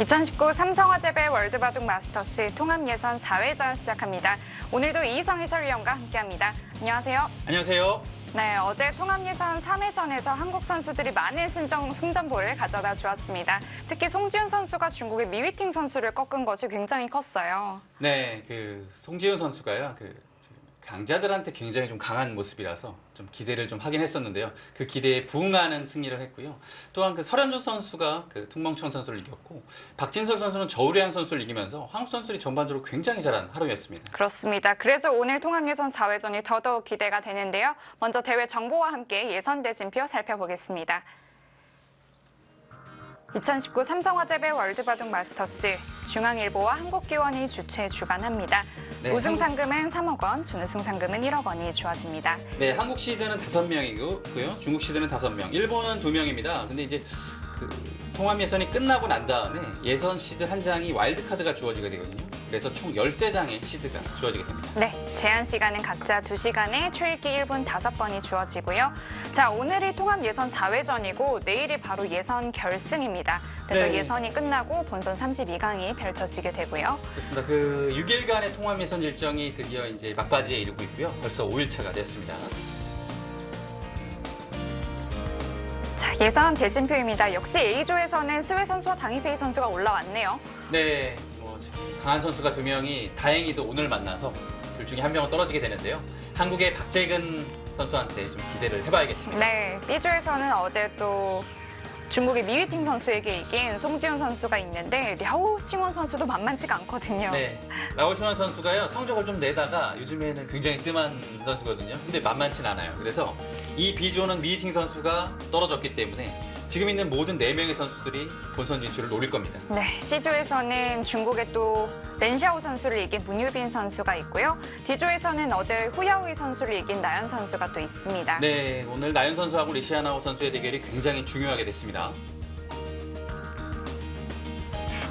2019 삼성화재배 월드바둑 마스터스 통합예선 4회전 시작합니다. 오늘도 이희성 해설위원과 함께합니다. 안녕하세요. 안녕하세요. 네, 어제 통합예선 3회전에서 한국 선수들이 많은 승전보를 가져다 주었습니다. 특히 송지훈 선수가 중국의 미위팅 선수를 꺾은 것이 굉장히 컸어요. 네, 송지훈 선수가요. 강자들한테 굉장히 좀 강한 모습이라서 좀 기대를 좀 하긴 했었는데요. 그 기대에 부응하는 승리를 했고요. 또한 설현준 선수가 퉁멍청 선수를 이겼고, 박진설 선수는 저우량 선수를 이기면서 한국 선수들이 전반적으로 굉장히 잘한 하루였습니다. 그렇습니다. 그래서 오늘 통합예선 4회전이 더더욱 기대가 되는데요. 먼저 대회 정보와 함께 예선 대진표 살펴보겠습니다. 2019 삼성화재배 월드바둑 마스터스 중앙일보와 한국기원이 주최 주관합니다. 네, 우승 상금은 3억 원, 준우승 상금은 1억 원이 주어집니다. 네, 한국 시드는 5명이고요. 중국 시드는 5명, 일본은 2명입니다. 근데 이제 통합 예선이 끝나고 난 다음에 예선 시드 한 장이 와일드카드가 주어지게 되거든요. 그래서 총 13장의 시드가 주어지게 됩니다. 네, 제한 시간은 각자 2시간에 초읽기 1분 5번이 주어지고요. 자, 오늘이 통합 예선 4회전이고 내일이 바로 예선 결승입니다. 그래서 네. 예선이 끝나고 본선 32강이 펼쳐지게 되고요. 그렇습니다. 6일간의 통합 예선 일정이 드디어 이제 막바지에 이르고 있고요. 벌써 5일차가 됐습니다. 자, 예선 대진표입니다. 역시 A조에서는 스웨 선수와 당이페이 선수가 올라왔네요. 네, 강한 선수가 2명이 다행히도 오늘 만나서 둘 중에 한 명은 떨어지게 되는데요. 한국의 박재근 선수한테 좀 기대를 해봐야겠습니다. 네, B조에서는 어제 또 중국의 미위팅 선수에게 이긴 송지훈 선수가 있는데 랴오싱원 선수도 만만치가 않거든요. 네, 라오시원 선수가요 성적을 좀 내다가 요즘에는 굉장히 뜸한 선수거든요. 근데 만만치 않아요. 그래서 이 B조는 미위팅 선수가 떨어졌기 때문에 지금 있는 모든 4명의 선수들이 본선 진출을 노릴 겁니다. 네, C조에서는 중국의 또 렌샤오 선수를 이긴 문유빈 선수가 있고요. D조에서는 어제 후야오이 선수를 이긴 나연 선수가 또 있습니다. 네, 오늘 나연 선수하고 리시아나오 선수의 대결이 굉장히 중요하게 됐습니다.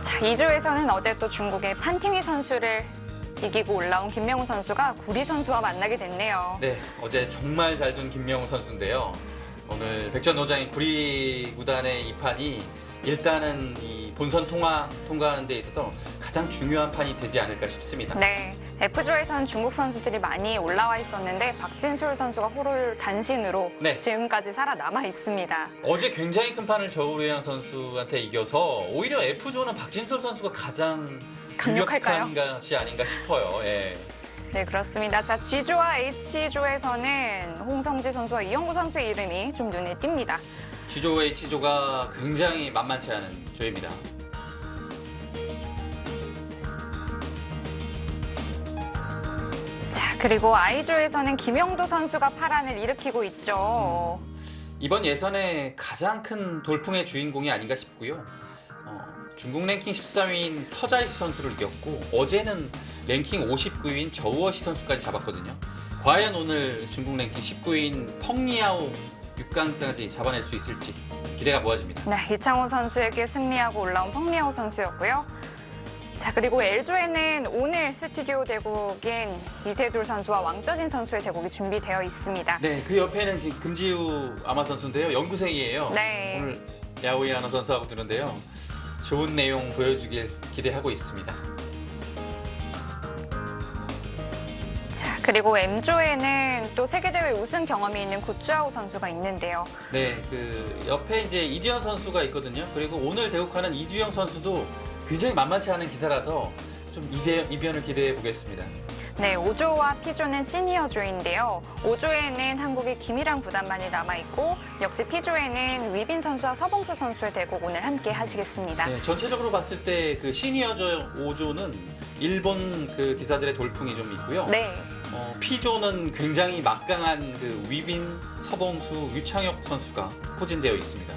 자, 2조에서는 어제 또 중국의 판팅이 선수를 이기고 올라온 김명우 선수가 구리 선수와 만나게 됐네요. 네, 어제 정말 잘 둔 김명우 선수인데요. 오늘 백전노장인 구리 구단의 이 판이 일단은 이 본선 통과하는 데 있어서 가장 중요한 판이 되지 않을까 싶습니다. 네, F조에서는 중국 선수들이 많이 올라와 있었는데 박진솔 선수가 호를 단신으로 네. 지금까지 살아남아 있습니다. 어제 굉장히 큰 판을 저우리안 선수한테 이겨서 오히려 F조는 박진솔 선수가 가장 강력할까요? 유력한 것이 아닌가 싶어요. 예. 네, 그렇습니다. 자, G조와 H조에서는 홍성지 선수와 이영구 선수의 이름이 좀 눈에 띕니다. G조, H조가 굉장히 만만치 않은 조입니다. 자, 그리고 I조에서는 김영도 선수가 파란을 일으키고 있죠. 이번 예선의 가장 큰 돌풍의 주인공이 아닌가 싶고요. 중국 랭킹 13위인 터자이시 선수를 이겼고 어제는 랭킹 59위인 저우어시 선수까지 잡았거든요. 과연 오늘 중국 랭킹 19위인 펑리아오 6강까지 잡아낼 수 있을지 기대가 모아집니다. 네, 이창호 선수에게 승리하고 올라온 펑리아오 선수였고요. 자, 그리고 L조에는 오늘 스튜디오 대국인 이세돌 선수와 왕저진 선수의 대국이 준비되어 있습니다. 네, 그 옆에는 지금 금지우 아마 선수인데요. 연구생이에요. 네. 오늘 야오이 아나 선수하고 두는데요. 좋은 내용 보여주길 기대하고 있습니다. 자, 그리고 M조에는 또 세계대회 우승 경험이 있는 구쭈아오 선수가 있는데요. 네, 옆에 이제 이지현 선수가 있거든요. 그리고 오늘 대국하는 이주영 선수도 굉장히 만만치 않은 기사라서 좀 이변을 기대해 보겠습니다. 네, 5조와 P조는 시니어조인데요. 5조에는 한국의 김일환 구단만이 남아있고 역시 P조에는 위빈 선수와 서봉수 선수의 대국 오늘 함께 하시겠습니다. 네, 전체적으로 봤을 때 시니어조 5조는 일본 기사들의 돌풍이 좀 있고요. 네. P조는 굉장히 막강한 위빈, 서봉수, 유창혁 선수가 포진되어 있습니다.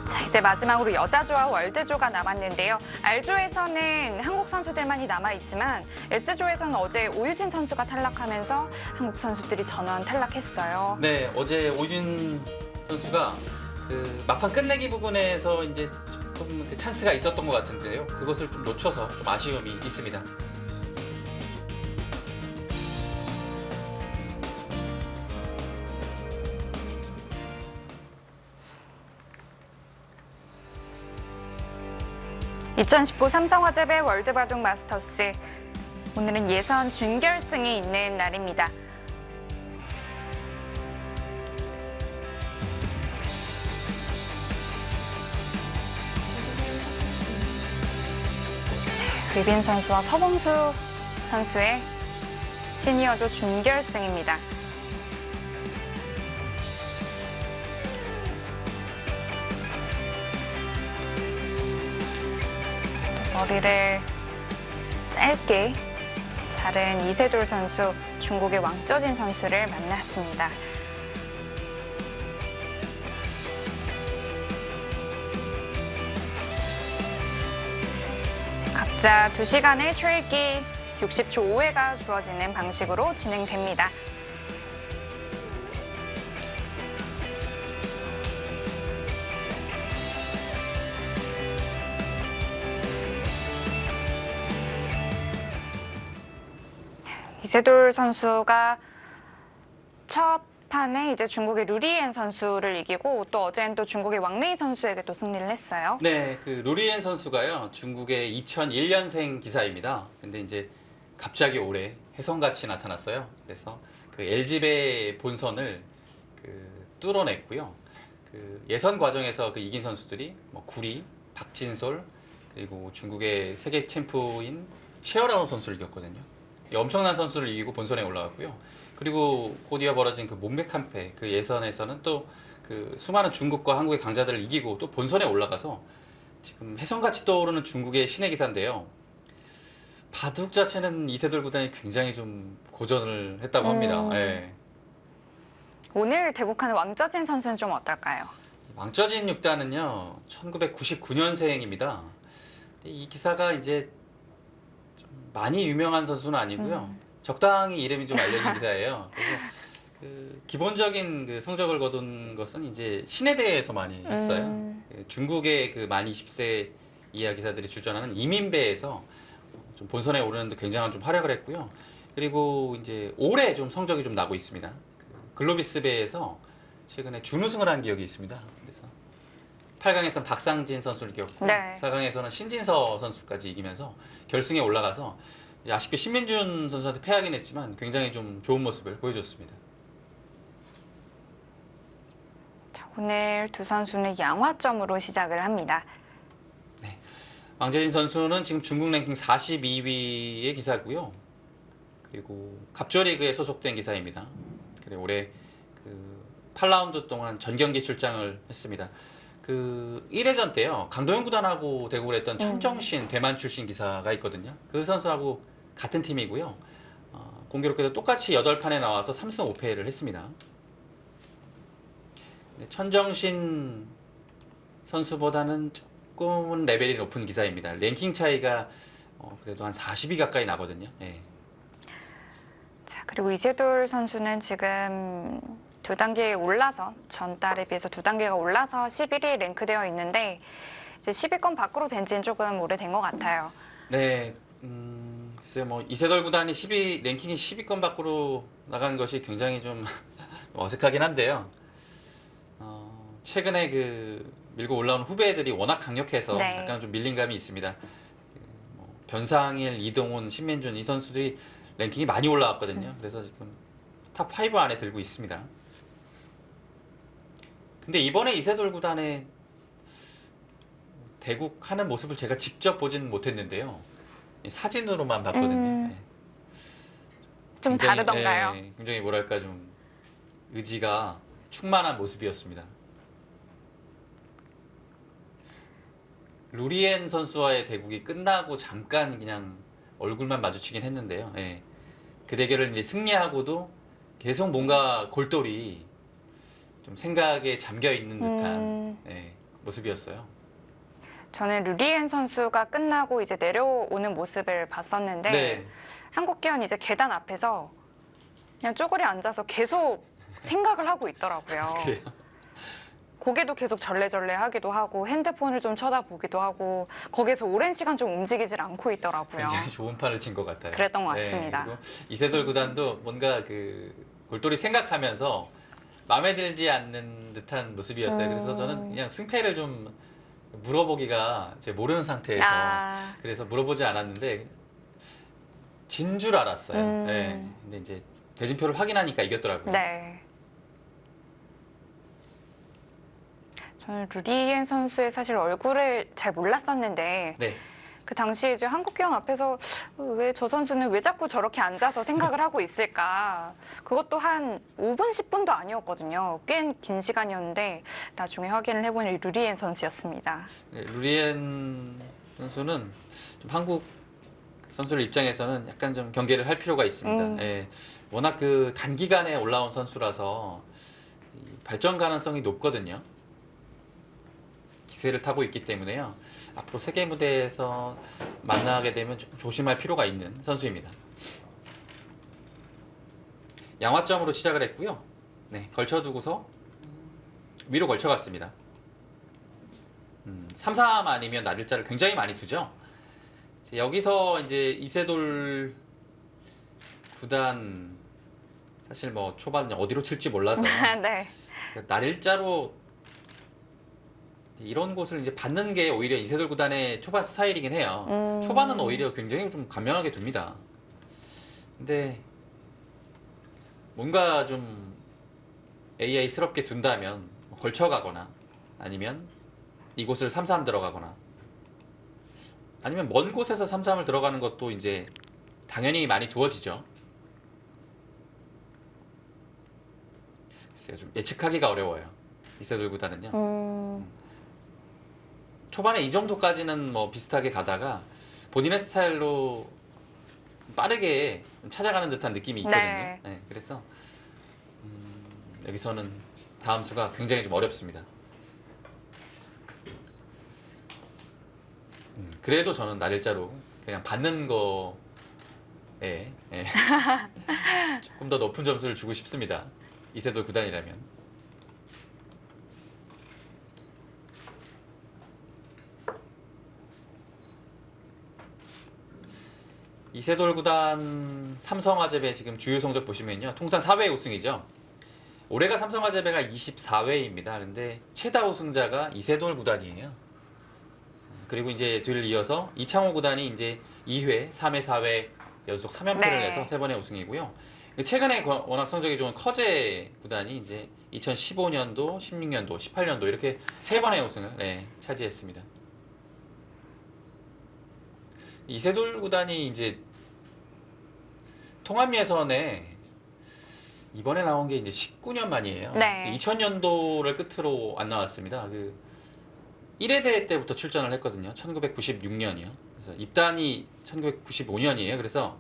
자, 이제 마지막으로 여자조와 월드조가 남았는데요. R조에서는 한국 선수들만이 남아있지만 S조에서는 어제 오유진 선수가 탈락하면서 한국 선수들이 전원 탈락했어요. 네, 어제 오유진 선수가 막판 끝내기 부분에서 이제 조금 찬스가 있었던 것 같은데요. 그것을 좀 놓쳐서 좀 아쉬움이 있습니다. 2019 삼성화재배 월드바둑 마스터스. 오늘은 예선 준결승이 있는 날입니다. 위빈 선수와 서봉수 선수의 시니어조 준결승입니다. 머리를 짧게 자른 이세돌 선수, 중국의 왕쩌진 선수를 만났습니다. 각자 2시간의 초읽기 60초 5회가 주어지는 방식으로 진행됩니다. 이세돌 선수가 첫 판에 이제 중국의 루리엔 선수를 이기고 또 어제는 또 중국의 왕레이 선수에게 또 승리를 했어요. 네, 그 루리엔 선수가요, 중국의 2001년생 기사입니다. 근데 이제 갑자기 올해 혜성같이 나타났어요. 그래서 그 LG배 본선을 뚫어냈고요. 그 예선 과정에서 그 이긴 선수들이 뭐 구리, 박진솔, 그리고 중국의 세계 챔프인 셰어라오 선수를 이겼거든요. 엄청난 선수를 이기고 본선에 올라갔고요. 그리고 곧 이어 벌어진 그 몸맥한패 그 예선에서는 또 그 수많은 중국과 한국의 강자들을 이기고 또 본선에 올라가서 지금 혜성같이 떠오르는 중국의 신의 기사인데요. 바둑 자체는 이세돌 구단이 굉장히 좀 고전을 했다고 합니다. 예. 오늘 대국하는 왕쩌진 선수는 좀 어떨까요? 왕쩌진 6단은요 1999년생입니다. 이 기사가 이제 좀 많이 유명한 선수는 아니고요. 적당히 이름이 좀 알려진 기사예요. 그래서 그 기본적인 그 성적을 거둔 것은 이제 신에 대해서 많이 했어요. 중국의 그 만 20세 이하 기사들이 출전하는 이민배에서 좀 본선에 오르는데 굉장한 좀 활약을 했고요. 그리고 이제 올해 좀 성적이 좀 나고 있습니다. 그 글로비스배에서 최근에 준우승을 한 기억이 있습니다. 그래서 8강에서는 박상진 선수를 이겼고 네. 4강에서는 신진서 선수까지 이기면서 결승에 올라가서 이제 아쉽게 신민준 선수한테 패하긴 했지만 굉장히 좀 좋은 모습을 보여줬습니다. 자, 오늘 두 선수는 양화점으로 시작을 합니다. 왕재진 선수는 지금 중국 랭킹 42위의 기사고요. 그리고 갑조리그에 소속된 기사입니다. 그리고 올해 그 8라운드 동안 전경기 출장을 했습니다. 그 1회전 때요. 강도영 구단하고 대국을 했던 천정신 대만 출신 기사가 있거든요. 그 선수하고 같은 팀이고요. 공교롭게도 똑같이 8판에 나와서 3승 5패를 했습니다. 천정신 선수보다는 조금은 레벨이 높은 기사입니다. 랭킹 차이가 그래도 한 40위 가까이 나거든요. 네. 자, 그리고 이세돌 선수는 지금 2단계 올라서 전달에 비해서 2단계가 올라서 11위에 랭크되어 있는데 이제 10위권 밖으로 된 지는 조금 오래된 것 같아요. 네, 글쎄요, 뭐 이세돌 구단이 랭킹이 10위권 밖으로 나간 것이 굉장히 좀 어색하긴 한데요. 최근에 그 밀고 올라온 후배들이 워낙 강력해서 네. 약간 좀 밀린 감이 있습니다. 뭐 변상일, 이동훈, 신민준 이 선수들이 랭킹이 많이 올라왔거든요. 그래서 지금 탑 5 안에 들고 있습니다. 근데 이번에 이세돌 구단의 대국하는 모습을 제가 직접 보진 못했는데요. 사진으로만 봤거든요. 네. 좀 굉장히, 다르던가요? 네, 굉장히 뭐랄까 좀 의지가 충만한 모습이었습니다. 루리엔 선수와의 대국이 끝나고 잠깐 그냥 얼굴만 마주치긴 했는데요. 예. 그 대결을 이제 승리하고도 계속 뭔가 골똘히 좀 생각에 잠겨 있는 듯한 예, 모습이었어요. 저는 루리엔 선수가 끝나고 이제 내려오는 모습을 봤었는데 네. 한국계원 이제 계단 앞에서 그냥 쪼그려 앉아서 계속 생각을 하고 있더라고요. 그래요. 고개도 계속 절레절레 하기도 하고 핸드폰을 좀 쳐다보기도 하고 거기서 오랜 시간 좀 움직이질 않고 있더라고요. 굉장히 좋은 판을 친 것 같아요. 그랬던 것 같습니다. 그리고 이세돌 구단도 뭔가 그 골똘히 생각하면서 마음에 들지 않는 듯한 모습이었어요. 그래서 저는 그냥 승패를 좀 물어보기가 제가 모르는 상태에서 그래서 물어보지 않았는데 진 줄 알았어요. 네. 근데 이제 대진표를 확인하니까 이겼더라고요. 네. 저는 루리엔 선수의 사실 얼굴을 잘 몰랐었는데 네. 그 당시에 이제 한국경 앞에서 왜 저 선수는 왜 자꾸 저렇게 앉아서 생각을 하고 있을까? 그것도 한 5분, 10분도 아니었거든요. 꽤 긴 시간이었는데 나중에 확인을 해보니 루리엔 선수였습니다. 네, 루리엔 선수는 좀 한국 선수들 입장에서는 약간 좀 경계를 할 필요가 있습니다. 예, 워낙 그 단기간에 올라온 선수라서 이 발전 가능성이 높거든요. 기세를 타고 있기 때문에요. 앞으로 세계 무대에서 만나게 되면 좀 조심할 필요가 있는 선수입니다. 양화점으로 시작을 했고요. 네, 걸쳐두고서 위로 걸쳐갔습니다. 3-3 아니면 날일자를 굉장히 많이 두죠. 여기서 이제 이세돌 구단 사실 뭐 초반 어디로 칠지 몰라서 네. 날일자로 이런 곳을 이제 받는 게 오히려 이세돌 구단의 초반 스타일이긴 해요. 초반은 오히려 굉장히 좀 간명하게 둡니다. 근데 뭔가 좀 AI스럽게 둔다면 걸쳐가거나 아니면 이곳을 3-3 들어가거나 아니면 먼 곳에서 3-3을 들어가는 것도 이제 당연히 많이 두어지죠. 글쎄요, 좀 예측하기가 어려워요. 이세돌 구단은요. 초반에 이 정도까지는 뭐 비슷하게 가다가 본인의 스타일로 빠르게 찾아가는 듯한 느낌이 있거든요. 네. 네, 그래서 여기서는 다음 수가 굉장히 좀 어렵습니다. 그래도 저는 날일자로 그냥 받는 거에 조금 더 높은 점수를 주고 싶습니다. 이세돌 구단이라면. 이세돌 구단 삼성화재배 지금 주요 성적 보시면요. 통산 4회 우승이죠. 올해가 삼성화재배가 24회입니다. 근데 최다 우승자가 이세돌 구단이에요. 그리고 이제 뒤를 이어서 이창호 구단이 이제 2회, 3회, 4회 연속 3연패를 네. 해서 3번의 우승이고요. 최근에 워낙 성적이 좋은 커제 구단이 이제 2015년도, 16년도, 18년도 이렇게 3번의 우승을 차지했습니다. 이세돌 구단이 이제 통합 예선에 이번에 나온 게 이제 19년 만이에요. 네. 2000년도를 끝으로 안 나왔습니다. 그 1회 대회 때부터 출전을 했거든요. 1996년이요. 그래서 입단이 1995년이에요. 그래서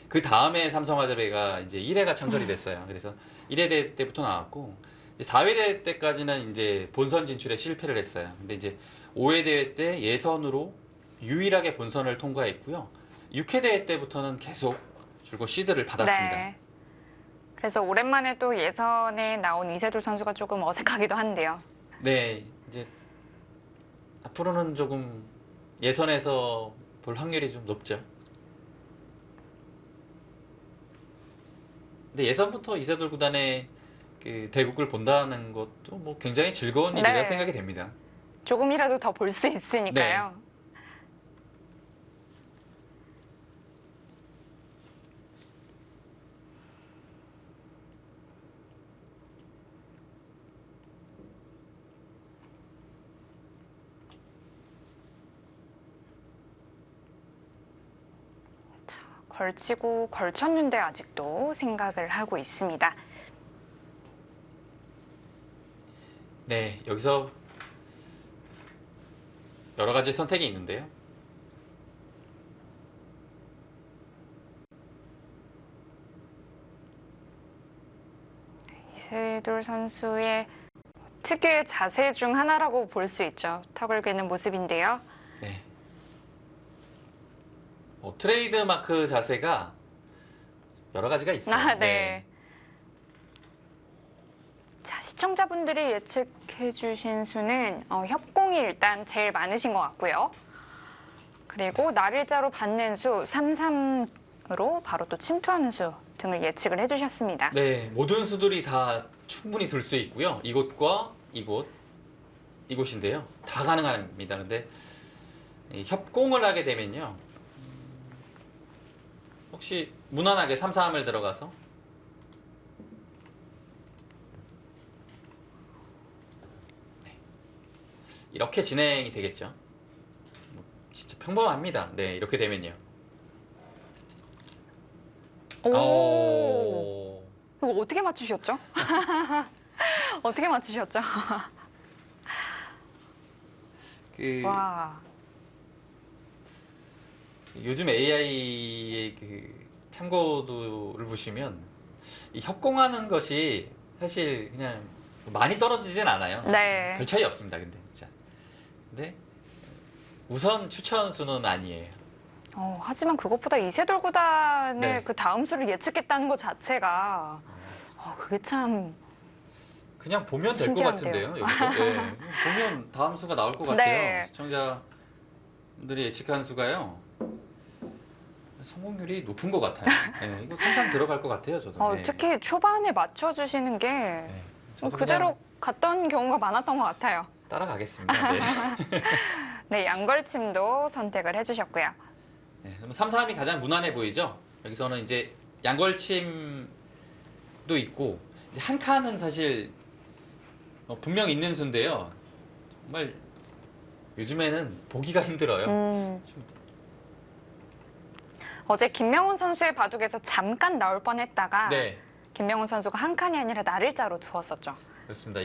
그 다음에 삼성화재배가 이제 1회가 창설이 됐어요. 그래서 1회 대회 때부터 나왔고 4회 대회 때까지는 이제 본선 진출에 실패를 했어요. 근데 이제 5회 대회 때 예선으로 유일하게 본선을 통과했고요. 6회 대회 때부터는 계속 줄곧 시드를 받았습니다. 네. 그래서 오랜만에 또 예선에 나온 이세돌 선수가 조금 어색하기도 한데요. 네, 이제 앞으로는 조금 예선에서 볼 확률이 좀 높죠. 근데 예선부터 이세돌 구단의 그 대국을 본다는 것도 뭐 굉장히 즐거운 일이라 네. 생각이 됩니다. 조금이라도 더 볼 수 있으니까요. 걸치고 걸쳤는데 아직도 생각을 하고 있습니다. 네, 여기서 여러 가지 선택이 있는데요. 이세돌 선수의 특유의 자세 중 하나라고 볼 수 있죠. 턱을 괴는 모습인데요. 네. 트레이드 마크 자세가 여러 가지가 있어요. 네. 자, 시청자분들이 예측해 주신 수는 협공이 일단 제일 많으신 것 같고요. 그리고 날일자로 받는 수 3-3으로 바로 또 침투하는 수 등을 예측을 해주셨습니다. 네, 모든 수들이 다 충분히 둘 수 있고요. 이곳과 이곳 이곳인데요. 다 가능합니다. 근데 이 협공을 하게 되면요. 혹시 무난하게 3-3을 들어가서 네. 이렇게 진행이 되겠죠. 뭐 진짜 평범합니다. 네, 이렇게 되면요. 오. 이거 어떻게 맞추셨죠? 어떻게 맞추셨죠? 그 와. 요즘 AI의 그 참고도를 보시면 이 협공하는 것이 사실 그냥 많이 떨어지진 않아요. 네. 별 차이 없습니다. 근데 진짜. 근데 우선 추천 수는 아니에요. 하지만 그것보다 이세돌 구단의 네. 그 다음 수를 예측했다는 것 자체가 그게 참 그냥 보면 될 것 신기한데요. 같은데요. 여기서 네. 보면 다음 수가 나올 것 같아요. 네. 시청자분들이 예측한 수가요. 성공률이 높은 것 같아요. 네, 이거 3-3 들어갈 것 같아요, 저도. 네. 특히 초반에 맞춰주시는 게 네. 저도 그대로 그냥 갔던 경우가 많았던 것 같아요. 따라가겠습니다. 네. 네, 양걸침도 선택을 해주셨고요. 네, 그럼 3-3이 가장 무난해 보이죠? 여기서는 이제 양걸침도 있고 이제 한 칸은 사실 분명 있는 수인데요. 정말 요즘에는 보기가 힘들어요. 어제 김명훈 선수의 바둑에서 잠깐 나올 뻔했다가 네, 김명훈 선수가 한 칸이 아니라 날일자로 두었었죠. 그렇습니다.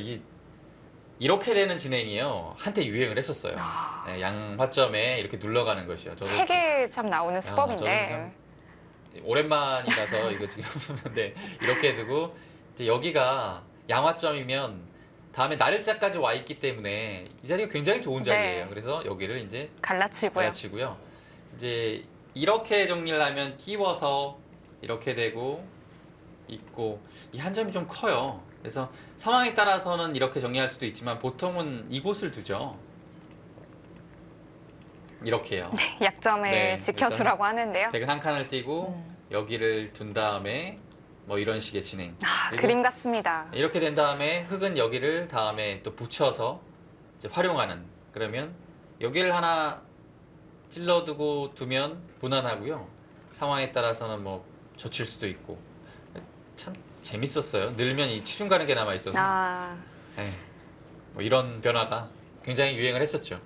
이렇게 되는 진행이요. 한때 유행을 했었어요. 네, 양화점에 이렇게 눌러가는 것이요. 저도 책에 참 나오는 저도 수법인데 참 오랜만이라서 이거 지금 네, 이렇게 두고 이제 여기가 양화점이면 다음에 날짜까지 와 있기 때문에 이 자리가 굉장히 좋은 자리예요. 네. 그래서 여기를 이제 갈라치고요. 갈라치고요. 이제 이렇게 정리를 하면 끼워서 이렇게 되고 있고 이 한 점이 좀 커요. 그래서 상황에 따라서는 이렇게 정리할 수도 있지만 보통은 이곳을 두죠. 이렇게요. 약점을 네, 지켜주라고 하는데요. 백은 한 칸을 띄고 여기를 둔 다음에 뭐 이런 식의 진행. 그리고 그림 같습니다. 이렇게 된 다음에 흙은 여기를 다음에 또 붙여서 이제 활용하는. 그러면 여기를 하나 찔러두고 두면 무난하고요. 상황에 따라서는 뭐 젖힐 수도 있고. 참 재밌었어요. 늘면 이 치중 가는 게 남아 있어서. 네. 뭐 이런 변화가 굉장히 유행을 했었죠.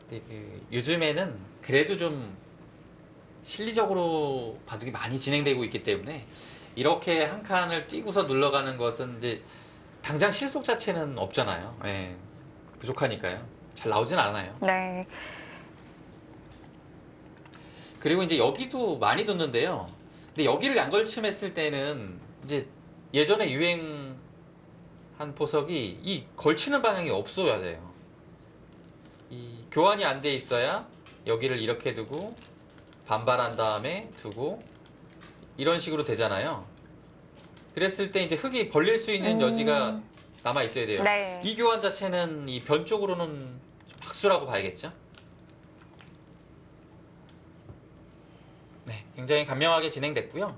근데 요즘에는 그래도 좀 실리적으로 바둑이 많이 진행되고 있기 때문에 이렇게 한 칸을 띄고서 눌러가는 것은 이제 당장 실속 자체는 없잖아요. 예, 부족하니까요. 잘 나오진 않아요. 네. 그리고 이제 여기도 많이 뒀는데요. 근데 여기를 양걸침했을 때는 이제 예전에 유행한 보석이 이 걸치는 방향이 없어야 돼요. 이 교환이 안 돼 있어야 여기를 이렇게 두고 반발한 다음에 두고 이런 식으로 되잖아요. 그랬을 때 이제 흙이 벌릴 수 있는 여지가 남아 있어야 돼요. 네. 이 교환 자체는 이 변 쪽으로는 좀 박수라고 봐야겠죠. 네, 굉장히 간명하게 진행됐고요.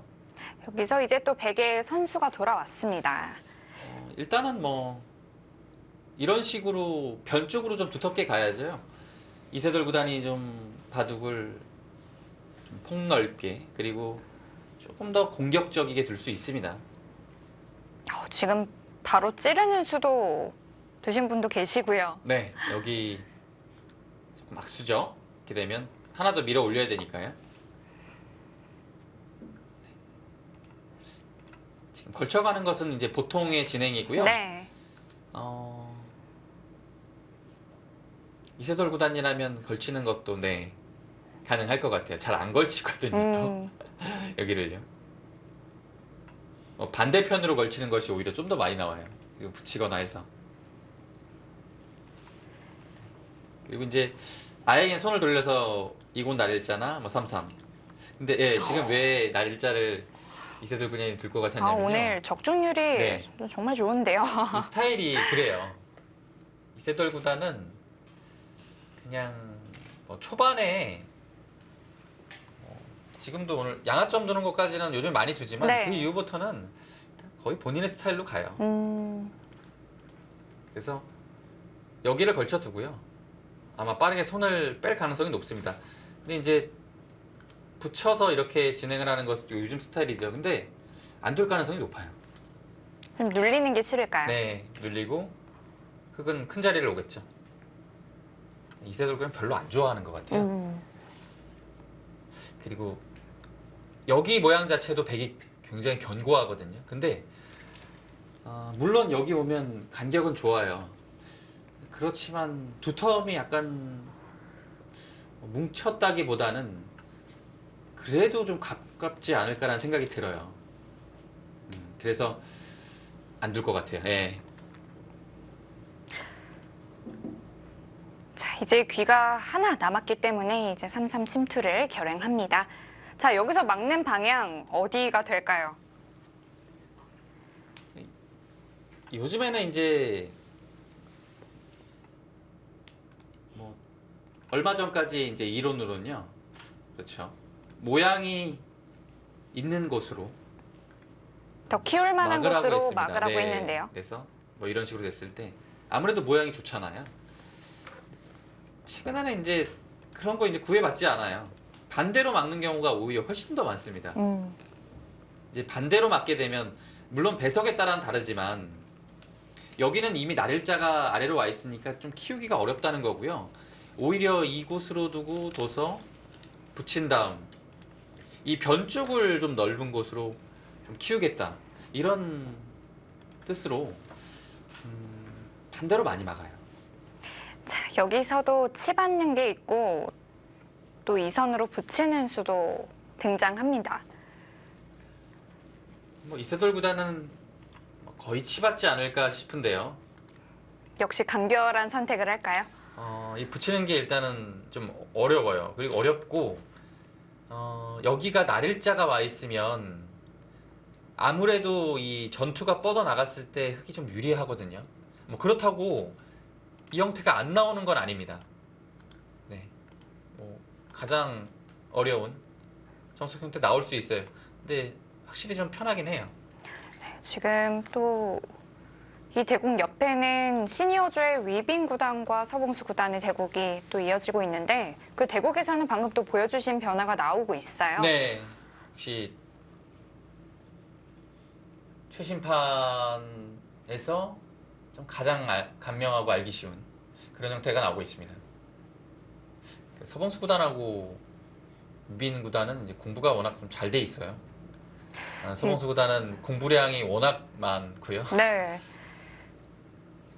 여기서 이제 또 백의 선수가 돌아왔습니다. 일단은 뭐 이런 식으로 변 쪽으로 좀 두텁게 가야죠. 이세돌 구단이 좀 바둑을 좀 폭넓게 그리고 조금 더 공격적이게 둘 수 있습니다. 지금 바로 찌르는 수도 두신 분도 계시고요. 네, 여기 조금 악수죠. 이렇게 되면 하나 더 밀어 올려야 되니까요. 지금 걸쳐가는 것은 이제 보통의 진행이고요. 네. 이세돌 구단이라면 걸치는 것도 네 가능할 것 같아요. 잘 안 걸치거든요. 또 여기를요. 반대편으로 걸치는 것이 오히려 좀 더 많이 나와요. 이거 붙이거나 해서. 그리고 이제 아예 그냥 손을 돌려서 이곳 날일자나 뭐 3-3. 근데 예, 지금 왜 날일자를 이세돌 구단이 들 것 같았냐면요. 오늘 적중률이 네. 정말 좋은데요. 이 스타일이 그래요. 이세돌 구단은 그냥 뭐 초반에 지금도 오늘 양하점 두는 것까지는 요즘 많이 두지만 네. 그 이후부터는 거의 본인의 스타일로 가요. 그래서 여기를 걸쳐 두고요. 아마 빠르게 손을 뺄 가능성이 높습니다. 근데 이제 붙여서 이렇게 진행을 하는 것도 요즘 스타일이죠. 근데 안 둘 가능성이 높아요. 좀 눌리는 게 싫을까요? 네, 눌리고 흑은 큰 자리를 오겠죠. 이세돌 별로 안 좋아하는 것 같아요. 그리고 여기 모양 자체도 백이 굉장히 견고하거든요. 근데 물론 여기 오면 간격은 좋아요. 그렇지만 두텀이 약간 뭉쳤다기보다는 그래도 좀 가깝지 않을까라는 생각이 들어요. 그래서 안 둘 것 같아요. 예. 자, 이제 귀가 하나 남았기 때문에 이제 3-3 침투를 결행합니다. 자, 여기서 막는 방향 어디가 될까요? 요즘에는 이제 뭐 얼마 전까지 이제 이론으로는요, 그렇죠. 모양이 있는 곳으로 더 키울 만한 막으라고 곳으로 했습니다. 막으라고 네. 했는데요. 그래서 뭐 이런 식으로 됐을 때 아무래도 모양이 좋잖아요. 최근에는 이제 그런 거 이제 구애받지 않아요. 반대로 막는 경우가 오히려 훨씬 더 많습니다. 이제 반대로 막게 되면 물론 배석에 따라는 다르지만 여기는 이미 날일자가 아래로 와 있으니까 좀 키우기가 어렵다는 거고요. 오히려 이곳으로 두고 둬서 붙인 다음 이 변 쪽을 좀 넓은 곳으로 좀 키우겠다 이런 뜻으로 반대로 많이 막아요. 자, 여기서도 치받는 게 있고 또 이 선으로 붙이는 수도 등장합니다. 뭐 이세돌 구단은 거의 치받지 않을까 싶은데요. 역시 간결한 선택을 할까요? 이 붙이는 게 일단은 좀 어려워요. 그리고 어렵고 여기가 날일자가 와 있으면 아무래도 이 전투가 뻗어 나갔을 때 흙이 좀 유리하거든요. 뭐 그렇다고 이 형태가 안 나오는 건 아닙니다. 네, 뭐 가장 어려운 정석 형태 나올 수 있어요. 근데 확실히 좀 편하긴 해요. 지금 또 이 대국 옆에는 시니어조의 위빙 구단과 서봉수 구단의 대국이 또 이어지고 있는데 그 대국에서는 방금 또 보여주신 변화가 나오고 있어요. 네, 역시 최심판에서 좀 가장 간명하고 알기 쉬운 그런 형태가 나오고 있습니다. 서봉수 구단하고 위빈 구단은 이제 공부가 워낙 좀 잘 돼 있어요. 서봉수 구단은 공부량이 워낙 많고요. 네.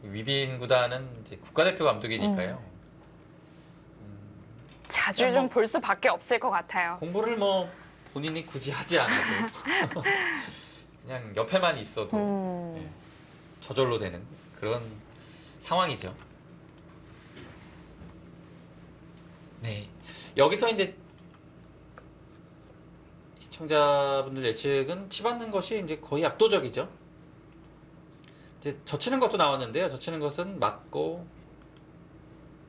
위빈 구단은 이제 국가대표 감독이니까요. 자주 그냥 좀 뭐 볼 수밖에 없을 것 같아요. 공부를 뭐 본인이 굳이 하지 않아도 그냥 옆에만 있어도 네, 저절로 되는 그런 상황이죠. 네, 여기서 이제 시청자분들 예측은 치받는 것이 이제 거의 압도적이죠. 이제 젖히는 것도 나왔는데요. 젖히는 것은 맞고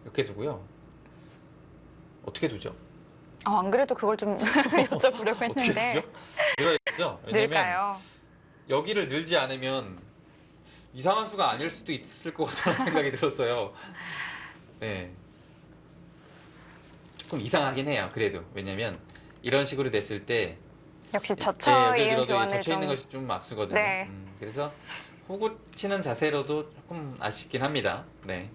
이렇게 두고요. 어떻게 두죠? 안 그래도 그걸 좀 여쭤보려고 어떻게 했는데 두죠? 늘어야죠. 왜냐면 늘까요? 여기를 늘지 않으면 이상한 수가 아닐 수도 있을 것 같다는 생각이 들었어요. 네, 조금 이상하긴 해요. 그래도 왜냐면 이런 식으로 됐을 때 역시 네, 젖혀 여기 이은 들어도 교환을 젖혀 있는 좀 것이 좀 악수거든요. 네. 그래서 호구 치는 자세로도 조금 아쉽긴 합니다. 네.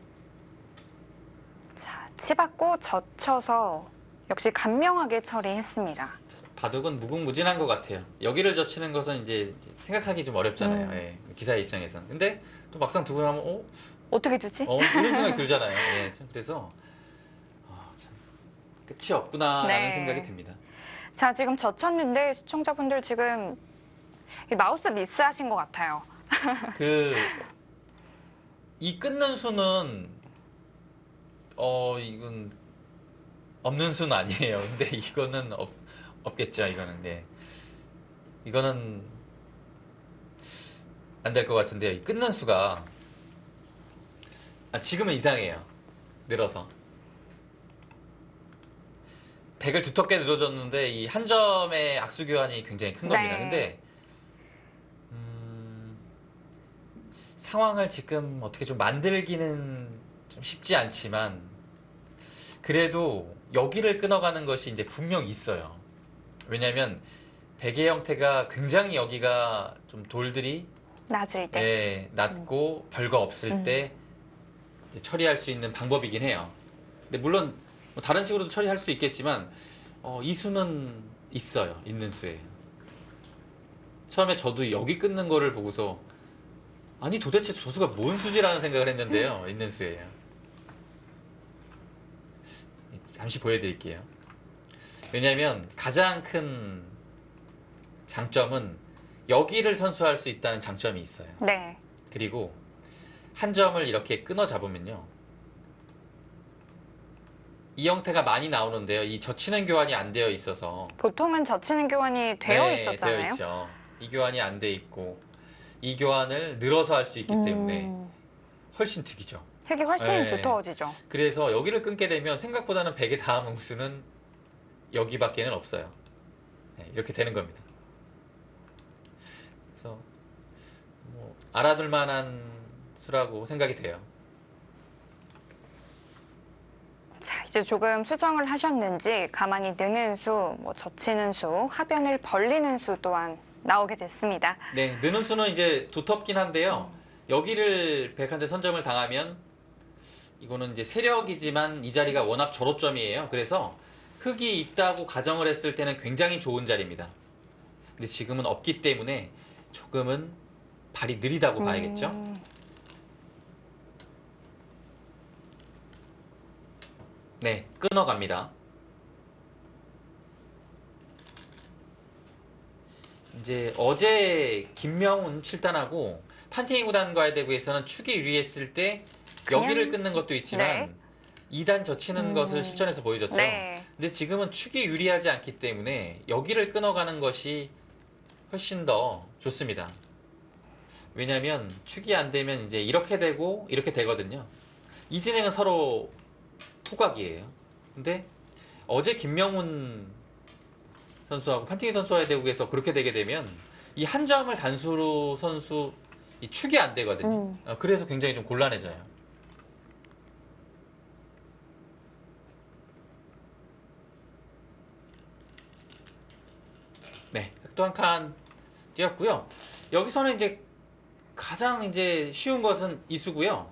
자, 치받고 젖혀서 역시 간명하게 처리했습니다. 바둑은 무궁무진한 것 같아요. 여기를 젖히는 것은 이제 생각하기 좀 어렵잖아요. 예, 기사의 입장에서는. 근데 또 막상 두고 나면 어떻게 두지? 이런 생각이 들잖아요. 예, 참 그래서 참 끝이 없구나라는 네. 생각이 듭니다. 자, 지금 젖혔는데 시청자분들 지금 이 마우스 미스하신 것 같아요. 이 끊는 수는 이건 없는 수는 아니에요. 근데 이거는 없겠죠. 이거는 네. 이거는 안 될 것 같은데요. 이 끊는 수가 지금은 이상해요. 늘어서 100을 두텁게 늘어졌는데 이 한 점의 악수 교환이 굉장히 큰 겁니다. 네. 근데 상황을 지금 어떻게 좀 만들기는 좀 쉽지 않지만 그래도 여기를 끊어가는 것이 이제 분명 있어요. 왜냐하면 베개 형태가 굉장히 여기가 좀 돌들이 낮을 때. 예, 낮고 별거 없을 때 이제 처리할 수 있는 방법이긴 해요. 근데 물론 뭐 다른 식으로도 처리할 수 있겠지만 이 수는 있어요. 있는 수예요. 처음에 저도 여기 끊는 거를 보고서 아니 도대체 저 수가 뭔 수지라는 생각을 했는데요. 있는 수예요. 잠시 보여드릴게요. 왜냐하면 가장 큰 장점은 여기를 선수할 수 있다는 장점이 있어요. 네. 그리고 한 점을 이렇게 끊어 잡으면요. 이 형태가 많이 나오는데요. 이 젖히는 교환이 안 되어 있어서 보통은 젖히는 교환이 되어 네, 있었잖아요. 되어 있죠. 이 교환이 안 돼 있고 이 교환을 늘어서 할 수 있기 때문에 훨씬 득이죠. 색이 훨씬 네. 두터워지죠. 그래서 여기를 끊게 되면 생각보다는 베개 다음 응수는 여기밖에는 없어요. 네, 이렇게 되는 겁니다. 그래서 뭐 알아둘 만한 수라고 생각이 돼요. 자, 이제 조금 수정을 하셨는지 가만히 느는 수, 뭐 젖히는 수, 하변을 벌리는 수 또한 나오게 됐습니다. 네, 느는 수는 이제 두텁긴 한데요. 여기를 백한테 선점을 당하면 이거는 이제 세력이지만 이 자리가 워낙 절호점이에요. 그래서 흙이 있다고 가정을 했을 때는 굉장히 좋은 자리입니다. 근데 지금은 없기 때문에 조금은 발이 느리다고 봐야겠죠. 네, 끊어갑니다. 이제 어제 김명훈 7단하고 판테이 구단과의 대구에서는 축이 유리했을 때 여기를 끊는 것도 있지만 네. 2단 젖히는 것을 실전에서 보여줬죠. 네. 근데 지금은 축이 유리하지 않기 때문에 여기를 끊어가는 것이 훨씬 더 좋습니다. 왜냐하면 축이 안 되면 이제 이렇게 되고 이렇게 되거든요. 이 진행은 서로 후각이에요. 근데 어제 김명훈 선수하고 판티기 선수와의 대국에서 그렇게 되게 되면 이 한 점을 단수로 선수 이 축이 안 되거든요. 그래서 굉장히 좀 곤란해져요. 네, 또 한 칸 띄었고요. 여기서는 이제 가장 이제 쉬운 것은 이수고요.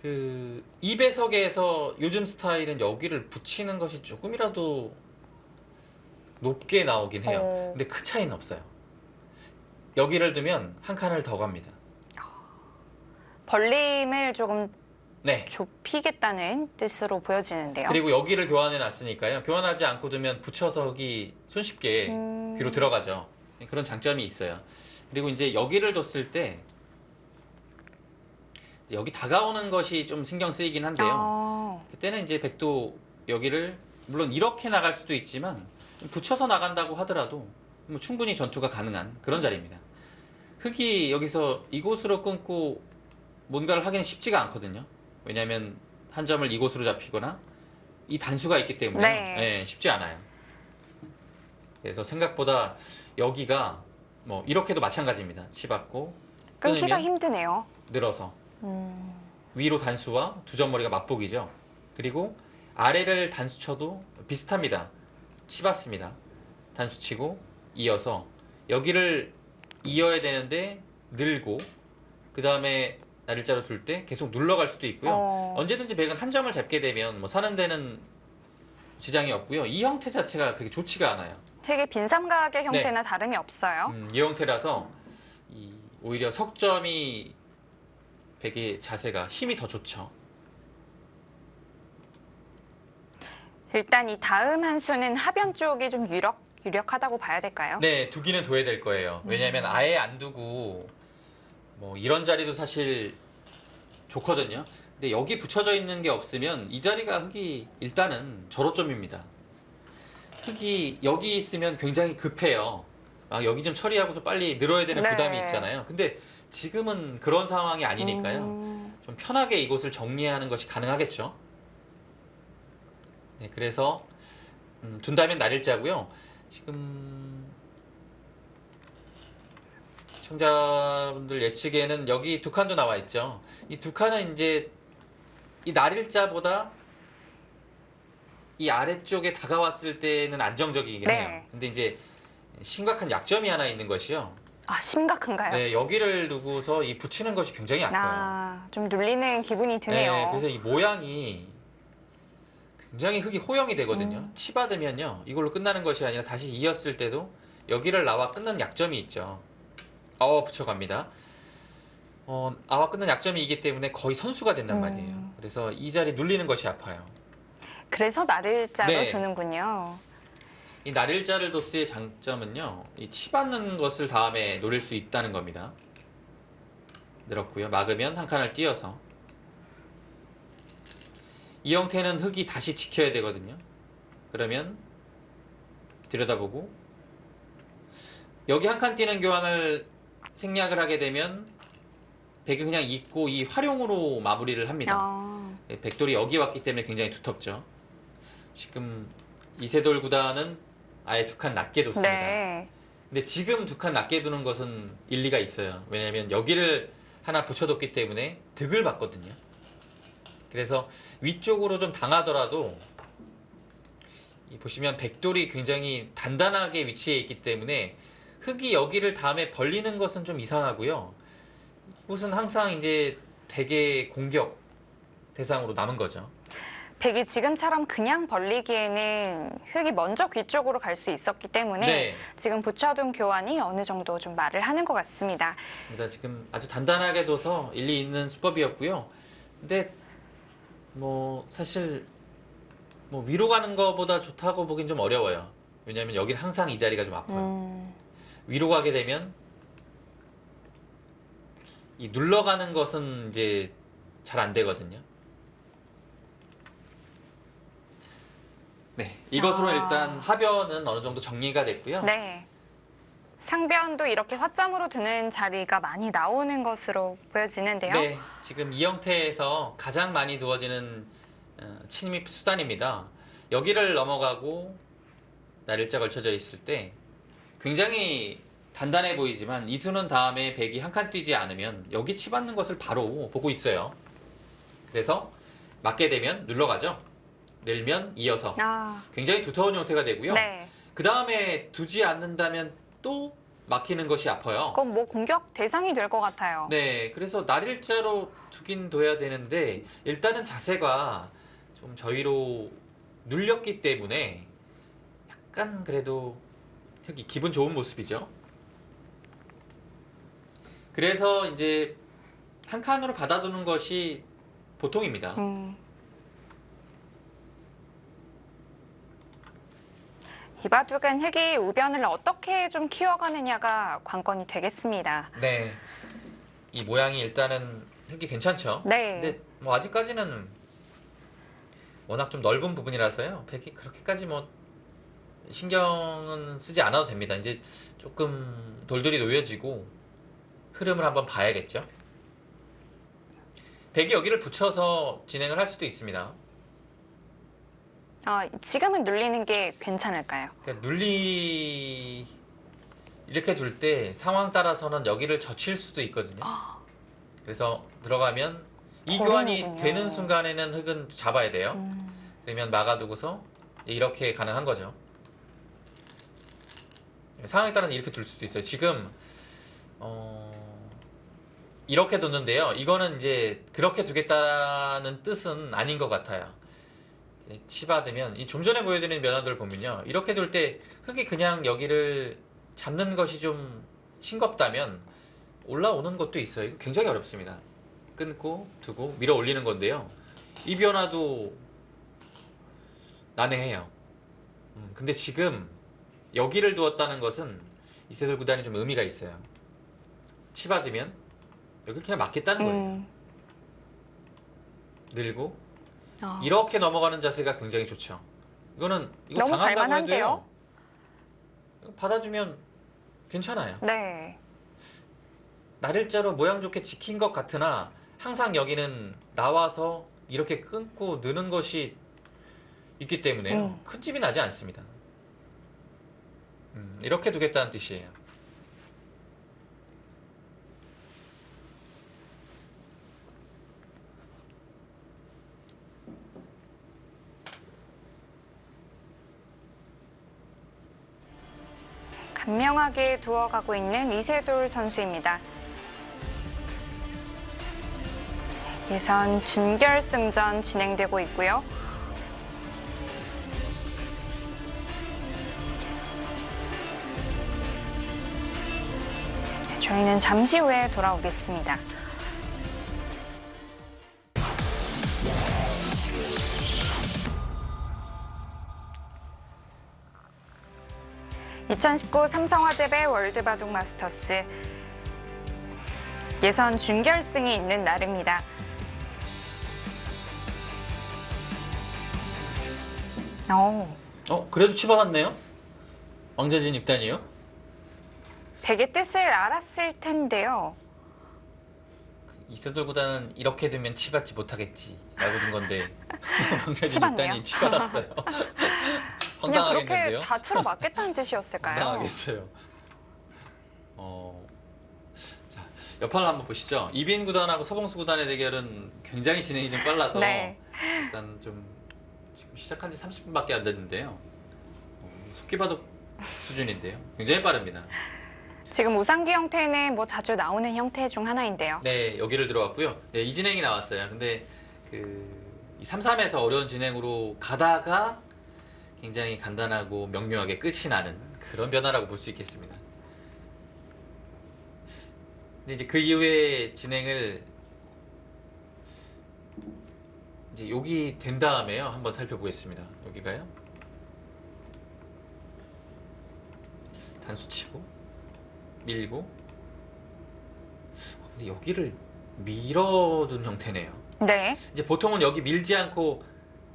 그 2배석에서 요즘 스타일은 여기를 붙이는 것이 조금이라도 높게 나오긴 해요. 근데 큰 차이는 없어요. 여기를 두면 한 칸을 더 갑니다. 벌림을 조금 네. 좁히겠다는 뜻으로 보여지는데요. 그리고 여기를 교환해 놨으니까요. 교환하지 않고 두면 붙여서 흙이 손쉽게 귀로 들어가죠. 그런 장점이 있어요. 그리고 이제 여기를 뒀을 때 여기 다가오는 것이 좀 신경 쓰이긴 한데요. 그때는 이제 백도 여기를 물론 이렇게 나갈 수도 있지만 붙여서 나간다고 하더라도 뭐 충분히 전투가 가능한 그런 자리입니다. 흙이 여기서 이곳으로 끊고 뭔가를 하기는 쉽지가 않거든요. 왜냐하면 한 점을 이곳으로 잡히거나 이 단수가 있기 때문에 네, 쉽지 않아요. 그래서 생각보다 여기가 뭐 이렇게도 마찬가지입니다. 치받고 끊기가 힘드네요. 늘어서 위로 단수와 두 점머리가 맞복이죠. 그리고 아래를 단수 쳐도 비슷합니다. 치받습니다. 단수 치고 이어서 여기를 이어야 되는데 늘고 그 다음에 날일자로 둘 때 계속 눌러갈 수도 있고요. 언제든지 백은 한 점을 잡게 되면 뭐 사는 데는 지장이 없고요. 이 형태 자체가 그렇게 좋지가 않아요. 되게 빈삼각의 형태나 다름이 없어요. 이 형태라서 오히려 석점이 백의 자세가 힘이 더 좋죠. 일단 이 다음 한 수는 하변 쪽이 좀 유력하다고 봐야 될까요? 네, 두기는 둬야 될 거예요. 왜냐하면 아예 안 두고 뭐 이런 자리도 사실 좋거든요. 근데 여기 붙여져 있는 게 없으면 이 자리가 흙이 일단은 절호점입니다. 흙이 여기 있으면 굉장히 급해요. 아, 여기 좀 처리하고서 빨리 늘어야 되는 부담이 있잖아요. 근데 지금은 그런 상황이 아니니까요. 좀 편하게 이곳을 정리하는 것이 가능하겠죠. 네, 그래서 둔다면 날일자고요. 지금 시청자분들 예측에는 여기 두 칸도 나와 있죠. 이 두 칸은 이제 이 날일자보다 이 아래쪽에 다가왔을 때는 안정적이긴 네. 해요. 근데 이제 심각한 약점이 하나 있는 것이요. 아, 심각한가요? 네, 여기를 두고서 이 붙이는 것이 굉장히 아파요. 아, 좀 눌리는 기분이 드네요. 네, 그래서 이 모양이 굉장히 흙이 호영이 되거든요. 치받으면요, 이걸로 끝나는 것이 아니라 다시 이었을 때도 여기를 나와 끊는 약점이 있죠. 붙여갑니다. 아와 끊는 약점이 있기 때문에 거의 선수가 된단 말이에요. 그래서 이 자리 눌리는 것이 아파요. 그래서 날일자로 네. 두는군요. 이 날일자를 도스의 장점은요, 이 치받는 것을 다음에 노릴 수 있다는 겁니다. 늘었고요. 막으면 한 칸을 띄어서. 이 형태는 흙이 다시 지켜야 되거든요. 그러면 들여다보고 여기 한 칸 띄는 교환을 생략을 하게 되면 백이 그냥 있고 이 활용으로 마무리를 합니다. 백돌이 여기 왔기 때문에 굉장히 두텁죠. 지금 이세돌 구단은 아예 두 칸 낮게 뒀습니다. 네. 근데 지금 두 칸 낮게 두는 것은 일리가 있어요. 왜냐하면 여기를 하나 붙여뒀기 때문에 득을 받거든요. 그래서 위쪽으로 좀 당하더라도 이 보시면 백돌이 굉장히 단단하게 위치해 있기 때문에 흙이 여기를 다음에 벌리는 것은 좀 이상하고요. 이곳은 항상 이제 백의 공격 대상으로 남은 거죠. 백이 지금처럼 그냥 벌리기에는 흙이 먼저 귀 쪽으로 갈 수 있었기 때문에 네. 지금 붙여둔 교환이 어느 정도 좀 말을 하는 것 같습니다. 맞습니다. 지금 아주 단단하게 둬서 일리 있는 수법이었고요. 근데 뭐 사실 뭐 위로 가는 것보다 좋다고 보긴 좀 어려워요. 왜냐하면 여긴 항상 이 자리가 좀 아파요. 위로 가게 되면 이 눌러가는 것은 이제 잘 안 되거든요. 네, 이것으로 일단 하변은 어느 정도 정리가 됐고요. 네. 상변도 이렇게 화점으로 두는 자리가 많이 나오는 것으로 보여지는데요. 네, 지금 이 형태에서 가장 많이 두어지는 침입 수단입니다. 여기를 넘어가고 날일자 걸쳐져 있을 때 굉장히 단단해 보이지만 이 수는 다음에 백이 한 칸 뛰지 않으면 여기 치받는 것을 바로 보고 있어요. 그래서 맞게 되면 눌러가죠. 늘면 이어서 굉장히 두터운 형태가 되고요. 네. 그 다음에 두지 않는다면 또 막히는 것이 아파요. 그건 뭐 공격 대상이 될 것 같아요. 네, 그래서 날일자로 두긴 둬야 되는데 일단은 자세가 좀 저희로 눌렸기 때문에 약간 그래도 기분 좋은 모습이죠. 그래서 이제 한 칸으로 받아두는 것이 보통입니다. 이바둑은 흙이 우변을 어떻게 좀 키워가느냐가 관건이 되겠습니다. 네, 이 모양이 일단은 흙이 괜찮죠. 네. 근데 뭐 아직까지는 워낙 좀 넓은 부분이라서요. 백이 그렇게까지 뭐 신경은 쓰지 않아도 됩니다. 이제 조금 돌돌이 놓여지고 흐름을 한번 봐야겠죠. 백이 여기를 붙여서 진행을 할 수도 있습니다. 지금은 눌리는 게 괜찮을까요? 그러니까 이렇게 둘 때 상황 따라서는 여기를 젖힐 수도 있거든요. 그래서 들어가면 이 교환이 거리는군요. 되는 순간에는 흙은 잡아야 돼요. 그러면 막아두고서 이렇게 가능한 거죠. 상황에 따라서 이렇게 둘 수도 있어요. 지금 이렇게 뒀는데요. 이거는 이제 그렇게 두겠다는 뜻은 아닌 것 같아요. 치받으면 이 좀 전에 보여드린 면화들을 보면요, 이렇게 둘 때 흙이 그냥 여기를 잡는 것이 좀 싱겁다면 올라오는 것도 있어요. 이거 굉장히 어렵습니다. 끊고 두고 밀어 올리는 건데요, 이 변화도 난해해요. 근데 지금 여기를 두었다는 것은 이세돌 구단이 좀 의미가 있어요. 치받으면 여기 그냥 맞겠다는 거예요. 늘고 이렇게 넘어가는 자세가 굉장히 좋죠. 이거 너무 당한다고 갈만한데요? 해도요, 받아주면 괜찮아요. 네. 날일자로 모양 좋게 지킨 것 같으나 항상 여기는 나와서 이렇게 끊고 느는 것이 있기 때문에 큰 집이 나지 않습니다. 이렇게 두겠다는 뜻이에요. 단명하게 두어가고 있는 이세돌 선수입니다. 예선 준결승전 진행되고 있고요. 저희는 잠시 후에 돌아오겠습니다. (2019) 삼성화재배 월드바둑 마스터스 예선 준결승이 있는 날입니다. 그래도 치받았네요. 왕자진 입단이요? 백의 뜻을 알았을 텐데요. 이세돌보다는 이렇게 되면 치받지 못하겠지 라고 든 건데 왕자진 치받네요. 입단이 치받았어요. 그냥 그렇게 황당하겠는데요? 다 틀어맞겠다는 뜻이었을까요? 황당하겠어요. 자, 여판을 한번 보시죠. 이빈 구단하고 서봉수 구단의 대결은 굉장히 진행이 좀 빨라서 네. 일단 좀 지금 시작한 지 30분밖에 안 됐는데요. 속기바둑 수준인데요. 굉장히 빠릅니다. 지금 우상기 형태는 뭐 자주 나오는 형태 중 하나인데요. 네, 여기를 들어왔고요. 네, 이 진행이 나왔어요. 근데 이 3-3에서 어려운 진행으로 가다가 굉장히 간단하고 명료하게 끝이 나는 그런 변화라고 볼 수 있겠습니다. 근데 이제 그 이후에 진행을 이제 여기 된 다음에요. 한번 살펴보겠습니다. 여기가요. 단수 치고 밀고 근데 여기를 밀어둔 형태네요. 네. 이제 보통은 여기 밀지 않고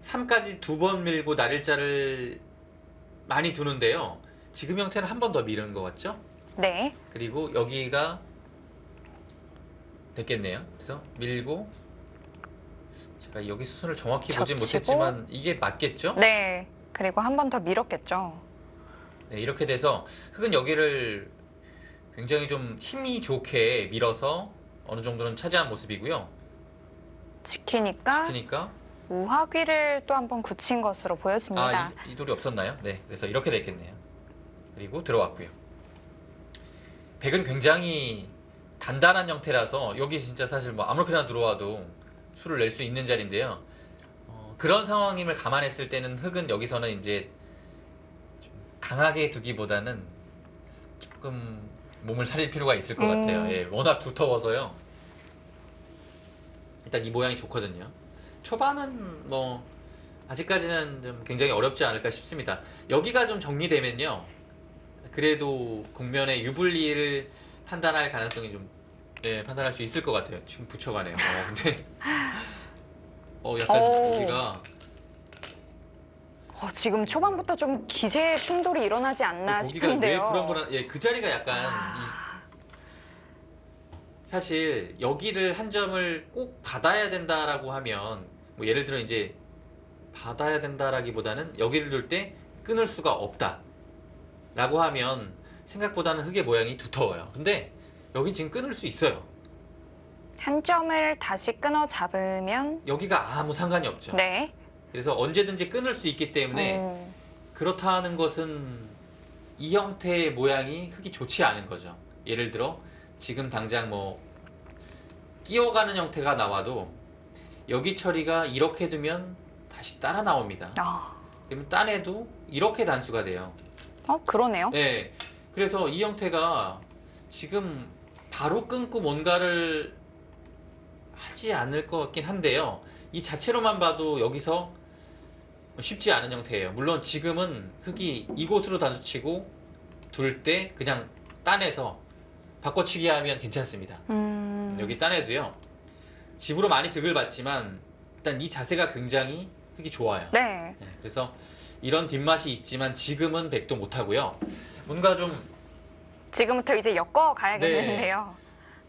3까지 2번 밀고 날일자를 많이 두는데요. 지금 형태는 한 번 더 미는 것 같죠? 네. 그리고 여기가 됐겠네요. 그래서 밀고 제가 여기 수순을 정확히 보진 접치고. 못했지만 이게 맞겠죠? 네. 그리고 한 번 더 밀었겠죠. 네, 이렇게 돼서 흙은 여기를 굉장히 좀 힘이 좋게 밀어서 어느 정도는 차지한 모습이고요. 지키니까 시키니까 우하귀를 또 한 번 굳힌 것으로 보여집니다. 이 돌이 없었나요? 네, 그래서 이렇게 됐겠네요. 그리고 들어왔고요. 백은 굉장히 단단한 형태라서 여기 진짜 사실 뭐 아무렇게나 들어와도 수를 낼 수 있는 자리인데요. 그런 상황임을 감안했을 때는 흙은 여기서는 이제 좀 강하게 두기보다는 조금 몸을 사릴 필요가 있을 것 같아요. 예, 워낙 두터워서요. 일단 이 모양이 좋거든요. 초반은 뭐 아직까지는 좀 굉장히 어렵지 않을까 싶습니다. 여기가 좀 정리되면요. 그래도 국면의 유불리를 판단할 가능성이 좀 판단할 수 있을 것 같아요. 지금 붙여가네요. 근데 약간 여기가 지금 초반부터 좀 기세 충돌이 일어나지 않나 거기가 왜 싶은데요. 불안불안? 그 자리가 약간 사실 여기를 한 점을 꼭 받아야 된다라고 하면 뭐 예를 들어 이제 받아야 된다라기보다는 여기를 둘 때 끊을 수가 없다라고 하면 생각보다는 흙의 모양이 두터워요. 근데 여기 지금 끊을 수 있어요. 한 점을 다시 끊어 잡으면 여기가 아무 상관이 없죠. 네. 그래서 언제든지 끊을 수 있기 때문에 그렇다는 것은 이 형태의 모양이 흙이 좋지 않은 거죠. 예를 들어 지금 당장 뭐 끼어가는 형태가 나와도 여기 처리가 이렇게 두면 다시 따라 나옵니다. 그러면 따내도 이렇게 단수가 돼요. 그러네요. 네. 그래서 이 형태가 지금 바로 끊고 뭔가를 하지 않을 것 같긴 한데요. 이 자체로만 봐도 여기서 쉽지 않은 형태예요. 물론 지금은 흙이 이곳으로 단수치고 둘 때 그냥 따내서 바꿔치기 하면 괜찮습니다. 여기 따내도요. 집으로 많이 득을 받지만 일단 이 자세가 굉장히 흙이 좋아요. 네. 그래서 이런 뒷맛이 있지만 지금은 백도 못하고요. 뭔가 좀 지금부터 이제 엮어 가야겠는데요.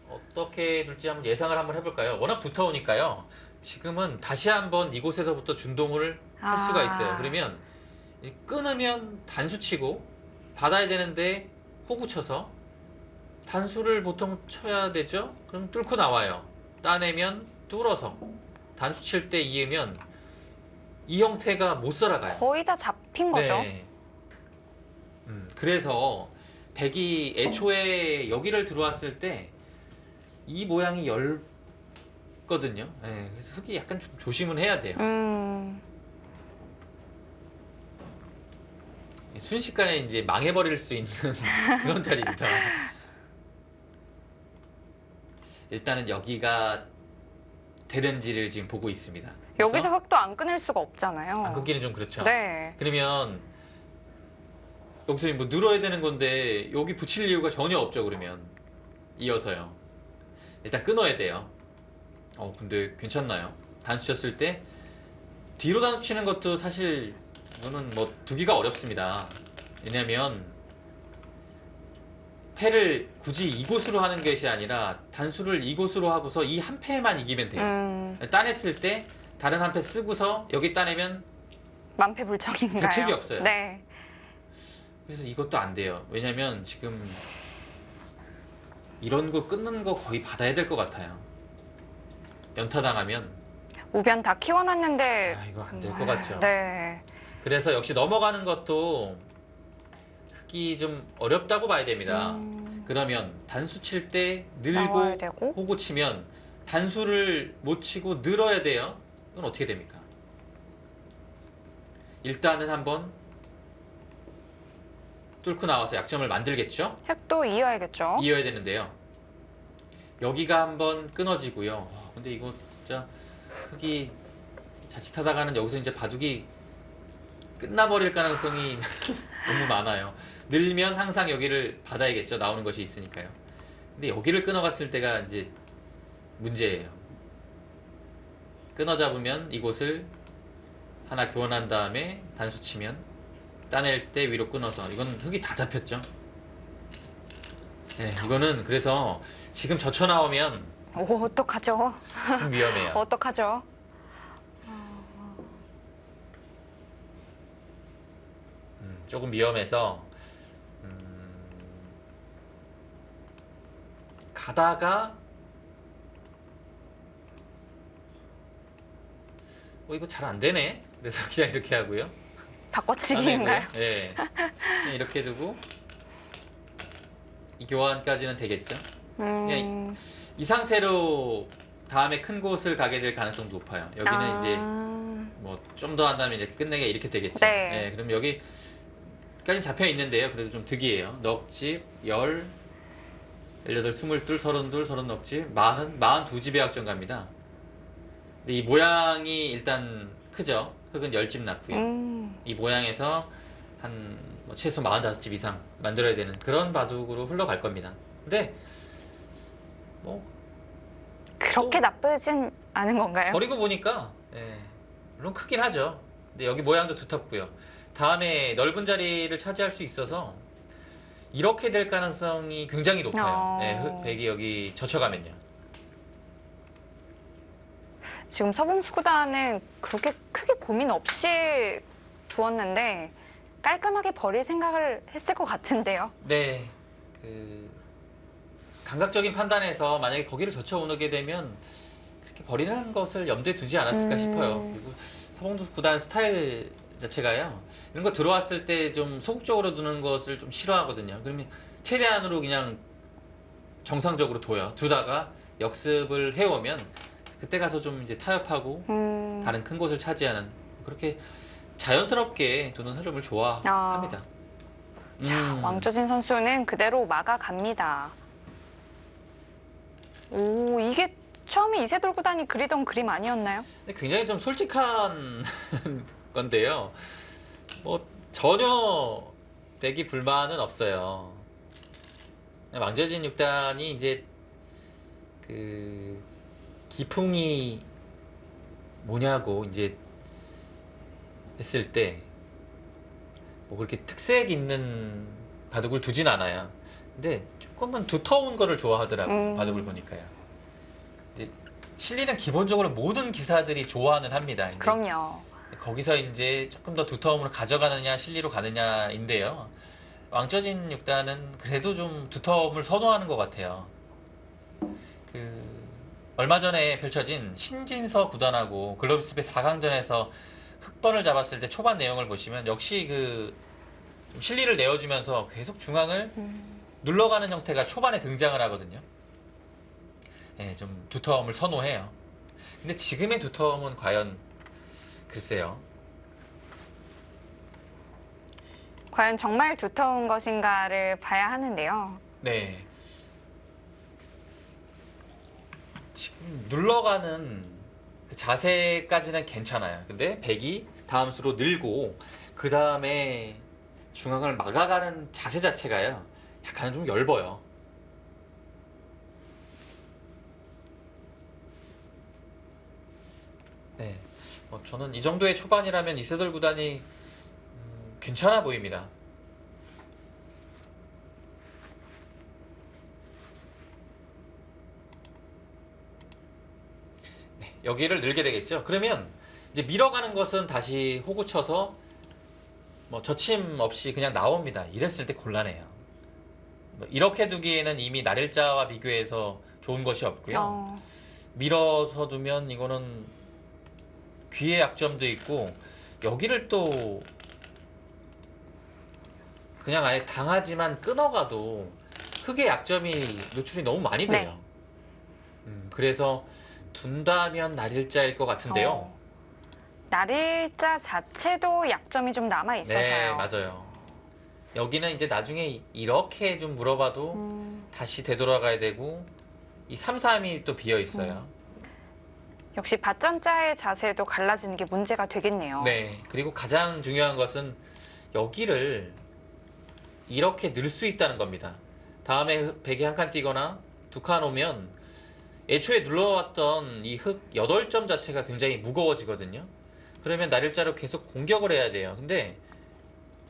어떻게 둘지 한번 예상을 한번 해볼까요? 워낙 두터우니까요. 지금은 다시 한번 이곳에서부터 준동을 할 수가 있어요. 그러면 끊으면 단수치고 받아야 되는데 호구 쳐서 단수를 보통 쳐야 되죠? 그럼 뚫고 나와요. 따내면 뚫어서 단수 칠 때 이으면 이 형태가 못 살아가요. 거의 다 잡힌 거죠. 네. 그래서 백이 애초에 여기를 들어왔을 때 이 모양이 열거든요. 예, 그래서 흑이 약간 좀 조심은 해야 돼요. 순식간에 이제 망해버릴 수 있는 그런 자리입니다. 일단은 여기가 되는지를 지금 보고 있습니다. 그래서 여기서 흙도 안 끊을 수가 없잖아요. 안 끊기는 좀 그렇죠. 네. 그러면 여기서 뭐 늘어야 되는 건데 여기 붙일 이유가 전혀 없죠. 그러면 이어서요. 일단 끊어야 돼요. 근데 괜찮나요? 단수 쳤을 때 뒤로 단수 치는 것도 사실 이거는 뭐 두기가 어렵습니다. 왜냐면 패를 굳이 이곳으로 하는 것이 아니라 단수를 이곳으로 하고서 이 한 패만 이기면 돼요. 따냈을 때 다른 한 패 쓰고서 여기 따내면 만패불청인가요? 대책이 없어요. 네. 그래서 이것도 안 돼요. 왜냐면 지금 이런 거 끊는 거 거의 받아야 될 것 같아요. 연타당하면 우변 다 키워놨는데 이거 안 될 것 같죠. 네. 그래서 역시 넘어가는 것도 흑이 좀 어렵다고 봐야 됩니다. 그러면 단수 칠 때 나와야 늘고 되고. 호구 치면 단수를 못 치고 늘어야 돼요. 이건 어떻게 됩니까? 일단은 한번 뚫고 나와서 약점을 만들겠죠? 획도 이어야겠죠. 이어야 되는데요. 여기가 한번 끊어지고요. 근데 이거 진짜 흑이 자칫하다가는 여기서 이제 바둑이 끝나버릴 가능성이 너무 많아요. 늘면 항상 여기를 받아야겠죠. 나오는 것이 있으니까요. 근데 여기를 끊어갔을 때가 이제 문제예요. 끊어 잡으면 이곳을 하나 교환한 다음에 단수 치면 따낼 때 위로 끊어서 이건 흑이 다 잡혔죠. 네, 이거는 그래서 지금 젖혀 나오면 오, 어떡하죠? 좀 위험해요. 어떡하죠? 조금 위험해서 가다가 이거 잘 안 되네. 그래서 그냥 이렇게 하고요. 바꿔치기인가요? 네. 그냥 이렇게 두고 이 교환까지는 되겠죠. 그냥 이 상태로 다음에 큰 곳을 가게 될 가능성도 높아요. 여기는 이제 뭐 좀 더 한다면 이제 끝내게 이렇게 되겠죠. 네. 그럼 여기까지 잡혀 있는데요. 그래도 좀 득이에요. 넉집, 18, 22, 32, 30 넉집, 42집의 약점 갑니다. 근데 이 모양이 일단 크죠. 흙은 10집 났고요. 이 모양에서 뭐 최소 45집 이상 만들어야 되는 그런 바둑으로 흘러갈 겁니다. 근데 뭐 그렇게 나쁘진 않은 건가요? 버리고 보니까 물론 크긴 하죠. 근데 여기 모양도 두텁고요. 다음에 넓은 자리를 차지할 수 있어서 이렇게 될 가능성이 굉장히 높아요. 백이 여기 젖혀가면요. 지금 서봉수 구단은 그렇게 크게 고민 없이 두었는데 깔끔하게 버릴 생각을 했을 것 같은데요. 네. 감각적인 판단에서 만약에 거기를 젖혀오게 되면 그렇게 버리는 것을 염두에 두지 않았을까 싶어요. 그리고 서봉수 구단 스타일 자체가요. 이런 거 들어왔을 때 좀 소극적으로 두는 것을 좀 싫어하거든요. 그러면 최대한으로 그냥 정상적으로 둬요. 두다가 역습을 해오면 그때 가서 좀 이제 타협하고 다른 큰 곳을 차지하는 그렇게 자연스럽게 두는 흐름을 좋아합니다. 자, 왕조진 선수는 그대로 막아갑니다. 오, 이게 처음에 이세돌 구단이 그리던 그림 아니었나요? 굉장히 좀 솔직한 건데요. 뭐 전혀 백이 불만은 없어요. 왕조진 6단이 이제 기풍이 뭐냐고 이제 했을 때 뭐 그렇게 특색 있는 바둑을 두진 않아요. 근데 조금은 두터운 거를 좋아하더라고요. 바둑을 보니까요. 근데 실리는 기본적으로 모든 기사들이 좋아는 합니다. 그럼요. 거기서 이제 조금 더 두터움으로 가져가느냐 실리로 가느냐인데요. 왕조진 6단은 그래도 좀 두터움을 선호하는 것 같아요. 얼마 전에 펼쳐진 신진서 구단하고 글로비스배 4강전에서 흑번을 잡았을 때 초반 내용을 보시면 역시 좀 실리를 내어주면서 계속 중앙을 눌러가는 형태가 초반에 등장을 하거든요. 예, 좀 두터움을 선호해요. 근데 지금의 두터움은 과연 글쎄요. 과연 정말 두터운 것인가를 봐야 하는데요. 네. 지금 눌러가는 그 자세까지는 괜찮아요. 근데 백이 다음 수로 늘고 그 다음에 중앙을 막아가는 자세 자체가요. 약간은 좀 엷어요. 네. 저는 이 정도의 초반이라면 이세돌 구단이 괜찮아 보입니다. 네, 여기를 늘게 되겠죠. 그러면 이제 밀어가는 것은 다시 호구 쳐서 뭐 저침 없이 그냥 나옵니다. 이랬을 때 곤란해요. 뭐 이렇게 두기에는 이미 날일자와 비교해서 좋은 것이 없고요. 밀어서 두면 이거는 귀의 약점도 있고 여기를 또 그냥 아예 당하지만 끊어가도 흙의 약점이 노출이 너무 많이 돼요. 네. 그래서 둔다면 날일자일 것 같은데요. 날일자 자체도 약점이 좀 남아 있어서요. 네, 맞아요. 여기는 이제 나중에 이렇게 좀 물어봐도 다시 되돌아가야 되고 이 3, 3이 또 비어 있어요. 역시 밭전자의 자세도 갈라지는 게 문제가 되겠네요. 네, 그리고 가장 중요한 것은 여기를 이렇게 늘 수 있다는 겁니다. 다음에 백이 한 칸 뛰거나 두 칸 오면 애초에 눌러왔던 이 흙 8점 자체가 굉장히 무거워지거든요. 그러면 날일자로 계속 공격을 해야 돼요. 근데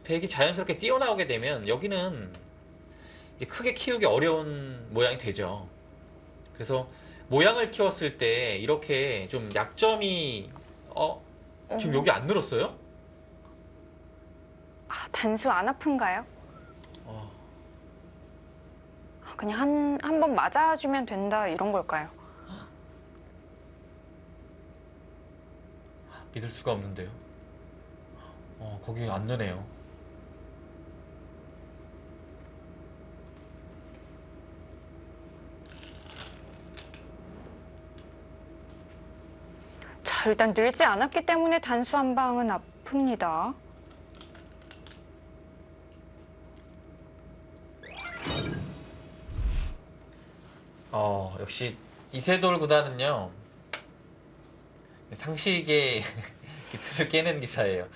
백이 자연스럽게 뛰어나오게 되면 여기는 이제 크게 키우기 어려운 모양이 되죠. 그래서 모양을 키웠을 때 이렇게 좀 약점이 지금 여기 안 늘었어요? 단수 안 아픈가요? 어, 그냥 한 번 맞아주면 된다 이런 걸까요? 믿을 수가 없는데요. 거기 안 느네요. 자, 일단 늘지 않았기 때문에 단수 한 방은 아픕니다. 역시 이세돌 구단은요 상식의 틀을 깨는 기사예요.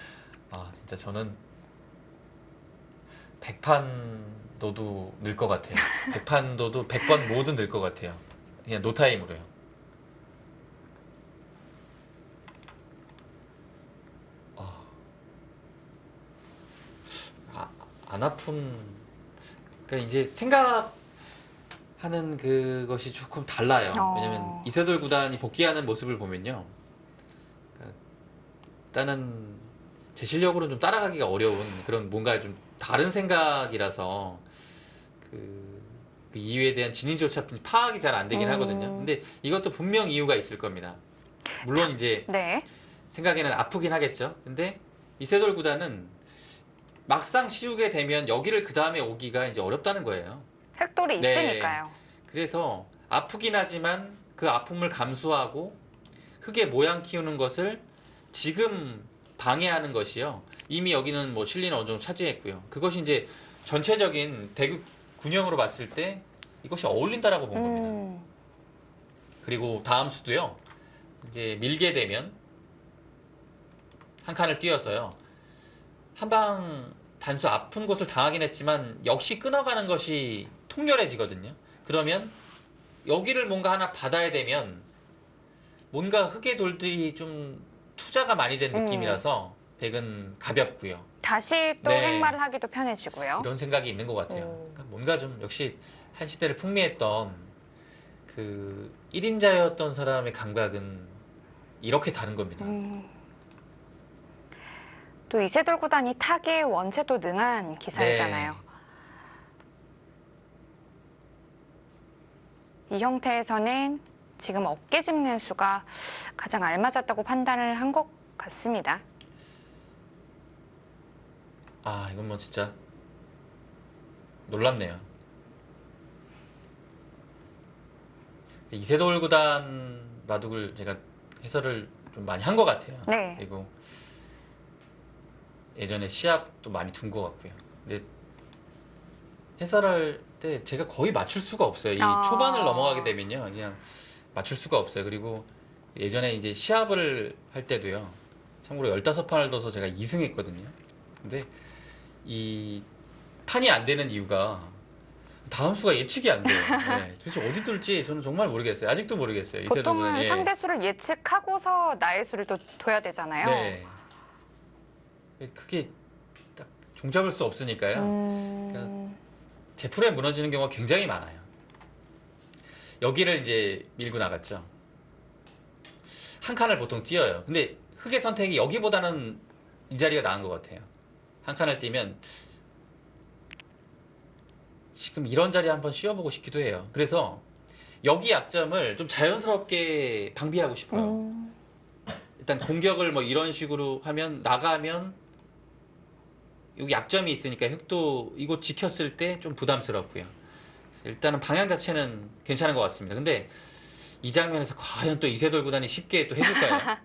진짜 저는 100판 넣어도 늘 것 같아요. 100판 넣어도 100번 모두 늘 것 같아요. 그냥 노타임으로요. 안 아픈 그러니까 이제 생각하는 그것이 조금 달라요. 왜냐면 이세돌 구단이 복귀하는 모습을 보면요. 그러니까 일단은 제 실력으로는 좀 따라가기가 어려운 그런 뭔가 좀 다른 생각이라서 그 이유에 대한 진위조차 파악이 잘 안 되긴 하거든요. 근데 이것도 분명 이유가 있을 겁니다. 물론 이제 네. 생각에는 아프긴 하겠죠. 근데 이세돌 구단은 막상 씌우게 되면 여기를 그 다음에 오기가 이제 어렵다는 거예요. 획돌이 네. 있으니까요. 그래서 아프긴 하지만 그 아픔을 감수하고 흙의 모양 키우는 것을 지금 방해하는 것이요. 이미 여기는 뭐 실리는 어느 정도 차지했고요. 그것이 이제 전체적인 대국 군형으로 봤을 때 이것이 어울린다라고 본 겁니다. 그리고 다음 수도요. 이제 밀게 되면 한 칸을 띄어서요. 한 방 단수 아픈 곳을 당하긴 했지만 역시 끊어가는 것이 통렬해지거든요. 그러면 여기를 뭔가 하나 받아야 되면 뭔가 흙의 돌들이 좀 투자가 많이 된 느낌이라서 백은 가볍고요. 다시 또 네. 행마를 하기도 편해지고요. 이런 생각이 있는 것 같아요. 그러니까 뭔가 좀 역시 한 시대를 풍미했던 그 1인자였던 사람의 감각은 이렇게 다른 겁니다. 또 이세돌 구단이 타계의 원체도 능한 기사이잖아요. 이 형태에서는 지금 어깨 짚는 수가 가장 알맞았다고 판단을 한 것 같습니다. 아, 이건 뭐 진짜 놀랍네요. 이세돌 구단 바둑을 제가 해설을 좀 많이 한 것 같아요. 네. 그리고 예전에 시합도 많이 둔 것 같고요. 근데 해설할 때 제가 거의 맞출 수가 없어요. 이 아. 초반을 넘어가게 되면요, 그냥 맞출 수가 없어요. 그리고 예전에 이제 시합을 할 때도요. 참고로 15판을 둬서 제가 2승했거든요. 근데 이 판이 안 되는 이유가 다음 수가 예측이 안 돼요. 네, 도대체 어디 둘지 저는 정말 모르겠어요. 아직도 모르겠어요. 이세돌 보통은 구단이. 상대 수를 예측하고서 나의 수를 또 둬야 되잖아요. 네. 그게 딱 종잡을 수 없으니까요. 제 프로에 무너지는 경우가 굉장히 많아요. 여기를 이제 밀고 나갔죠. 한 칸을 보통 띄어요. 근데 흑의 선택이 여기보다는 이 자리가 나은 것 같아요. 한 칸을 띄면 지금 이런 자리에 한번 씌워보고 싶기도 해요. 그래서 여기 약점을 좀 자연스럽게 방비하고 싶어요. 일단 공격을 뭐 이런 식으로 하면 나가면 여기 약점이 있으니까 흑도 이곳 지켰을 때 좀 부담스럽고요. 일단은 방향 자체는 괜찮은 것 같습니다. 근데 이 장면에서 과연 또 이세돌 구단이 쉽게 또 해줄까요?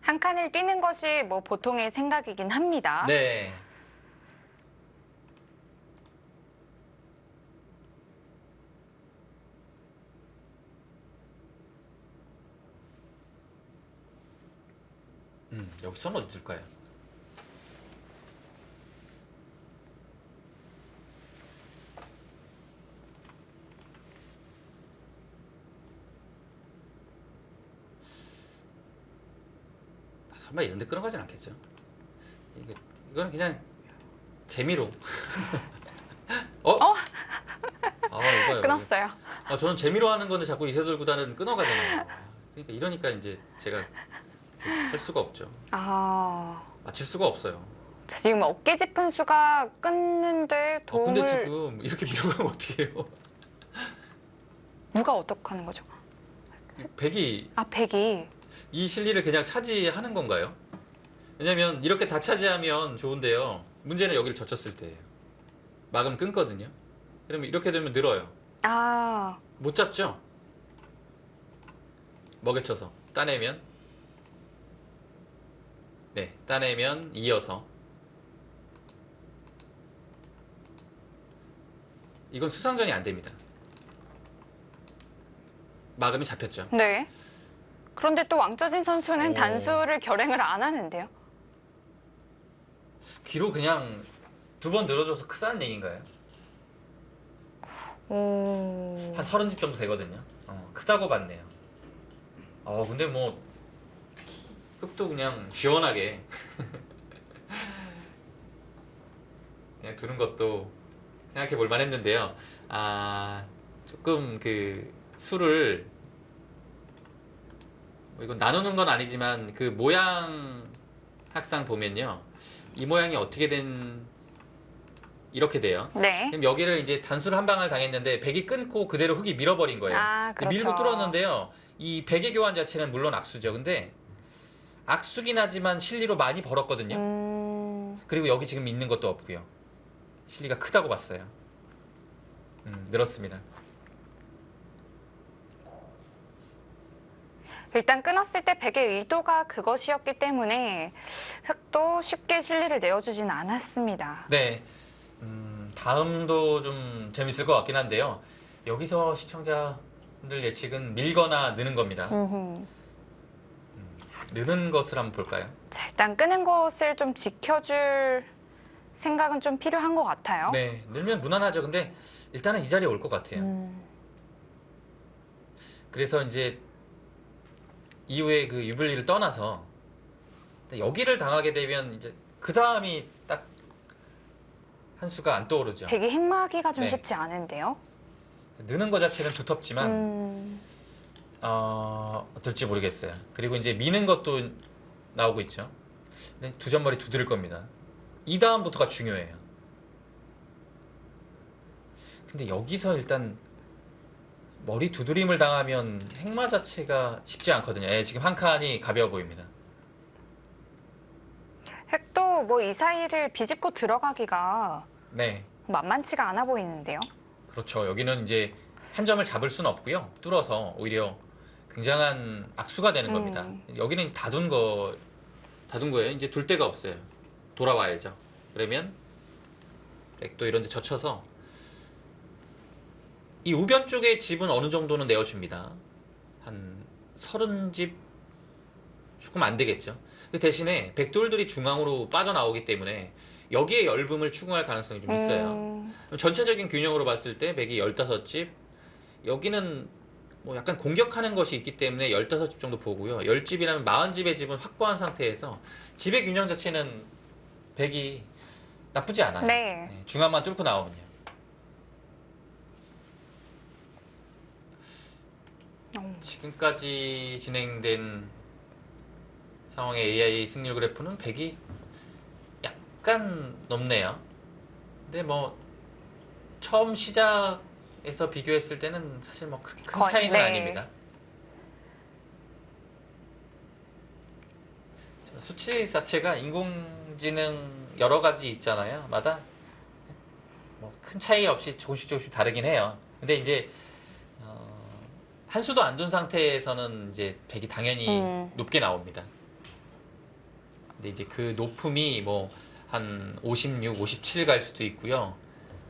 한 칸을 뛰는 것이 뭐 보통의 생각이긴 합니다. 네. 여기서는 어디 둘까요? 설마 이런 데 끊어가진 않겠죠? 이건 그냥 재미로. 어? 이거요. 끊었어요. 저는 재미로 하는 건데 자꾸 이세돌 구단은 끊어가잖아요. 그러니까 이러니까 이제 제가 할 수가 없죠. 맞힐 수가 없어요. 자, 지금 어깨 짚은 수가 끊는데 도움을 근데 지금 이렇게 밀어가면 어떻게 해요? 누가 어떻게 하는 거죠? 백이 백이. 이 실리를 그냥 차지하는 건가요? 왜냐면 이렇게 다 차지하면 좋은데요. 문제는 여기를 젖혔을 때예요. 막으면 끊거든요. 그러면 이렇게 되면 늘어요. 못 잡죠? 먹여쳐서 따내면 따내면 이어서 이건 수상전이 안 됩니다. 막음이 잡혔죠. 네. 그런데 또 왕쩌진 선수는 오. 단수를 결행을 안 하는데요. 귀로 그냥 2번 늘어줘서 크다는 얘기인가요? 한 30집 정도 되거든요. 크다고 봤네요. 근데 뭐 흙도 그냥 시원하게 그냥 두는 것도 생각해 볼 만했는데요. 조금 그 수를 이건 나누는 건 아니지만 그 모양 학상 보면요, 이 모양이 어떻게 된 이렇게 돼요. 네. 그럼 여기를 이제 단수를 한 방을 당했는데 백이 끊고 그대로 흑이 밀어버린 거예요. 그렇죠. 밀고 뚫었는데요. 이 백의 교환 자체는 물론 악수죠. 근데 악수긴 하지만 실리로 많이 벌었거든요. 그리고 여기 지금 있는 것도 없고요. 실리가 크다고 봤어요. 늘었습니다. 일단 끊었을 때 백의 의도가 그것이었기 때문에 흑도 쉽게 실리를 내어주지는 않았습니다. 네. 다음도 좀 재밌을 것 같긴 한데요. 여기서 시청자분들 예측은 밀거나 느는 겁니다. 느는 것을 한번 볼까요? 자, 일단 끄는 것을 좀 지켜줄 생각은 좀 필요한 것 같아요. 네, 늘면 무난하죠. 근데 일단은 이 자리에 올 것 같아요. 그래서 이제 이후에 그 유불리를 떠나서 여기를 당하게 되면 이제 그 다음이 딱 한 수가 안 떠오르죠. 백이 행마하기가 좀 네. 쉽지 않은데요. 느는 것 자체는 두텁지만 어떨지 모르겠어요. 그리고 이제 미는 것도 나오고 있죠. 근데 두 점머리 두드릴 겁니다. 이 다음부터가 중요해요. 근데 여기서 일단 머리 두드림을 당하면 행마 자체가 쉽지 않거든요. 지금 한 칸이 가벼워 보입니다. 흑도 또 뭐 이 사이를 비집고 들어가기가 네, 만만치가 않아 보이는데요. 그렇죠. 여기는 이제 한 점을 잡을 수는 없고요. 뚫어서 오히려 굉장한 악수가 되는 겁니다. 여기는 다둔 거예요. 이제 둘 데가 없어요. 돌아와야죠. 그러면 백도 이런 데 젖혀서 이 우변 쪽의 집은 어느 정도는 내어줍니다. 한 30집 조금 안 되겠죠. 그 대신에 백돌들이 중앙으로 빠져나오기 때문에 여기에 열음을 추궁할 가능성이 좀 있어요. 전체적인 균형으로 봤을 때 백이 15집, 여기는 뭐 약간 공격하는 것이 있기 때문에 15집 정도 보고요. 10집이라면 40집의 집은 확보한 상태에서 집의 균형 자체는 백이 나쁘지 않아요. 네. 네, 중앙만 뚫고 나오면요. 지금까지 진행된 상황의 AI 승률 그래프는 100이 약간 높네요. 근데 뭐 처음 시작에서 비교했을 때는 사실 뭐 그렇게 큰 거의, 차이는 네. 아닙니다. 수치 자체가 인공지능 여러 가지 있잖아요. 마다 뭐 큰 차이 없이 조금씩 다르긴 해요. 근데 이제 한 수도 안 둔 상태에서는 이제 100이 당연히 높게 나옵니다. 근데 이제 그 높음이 뭐 한 56, 57 갈 수도 있고요.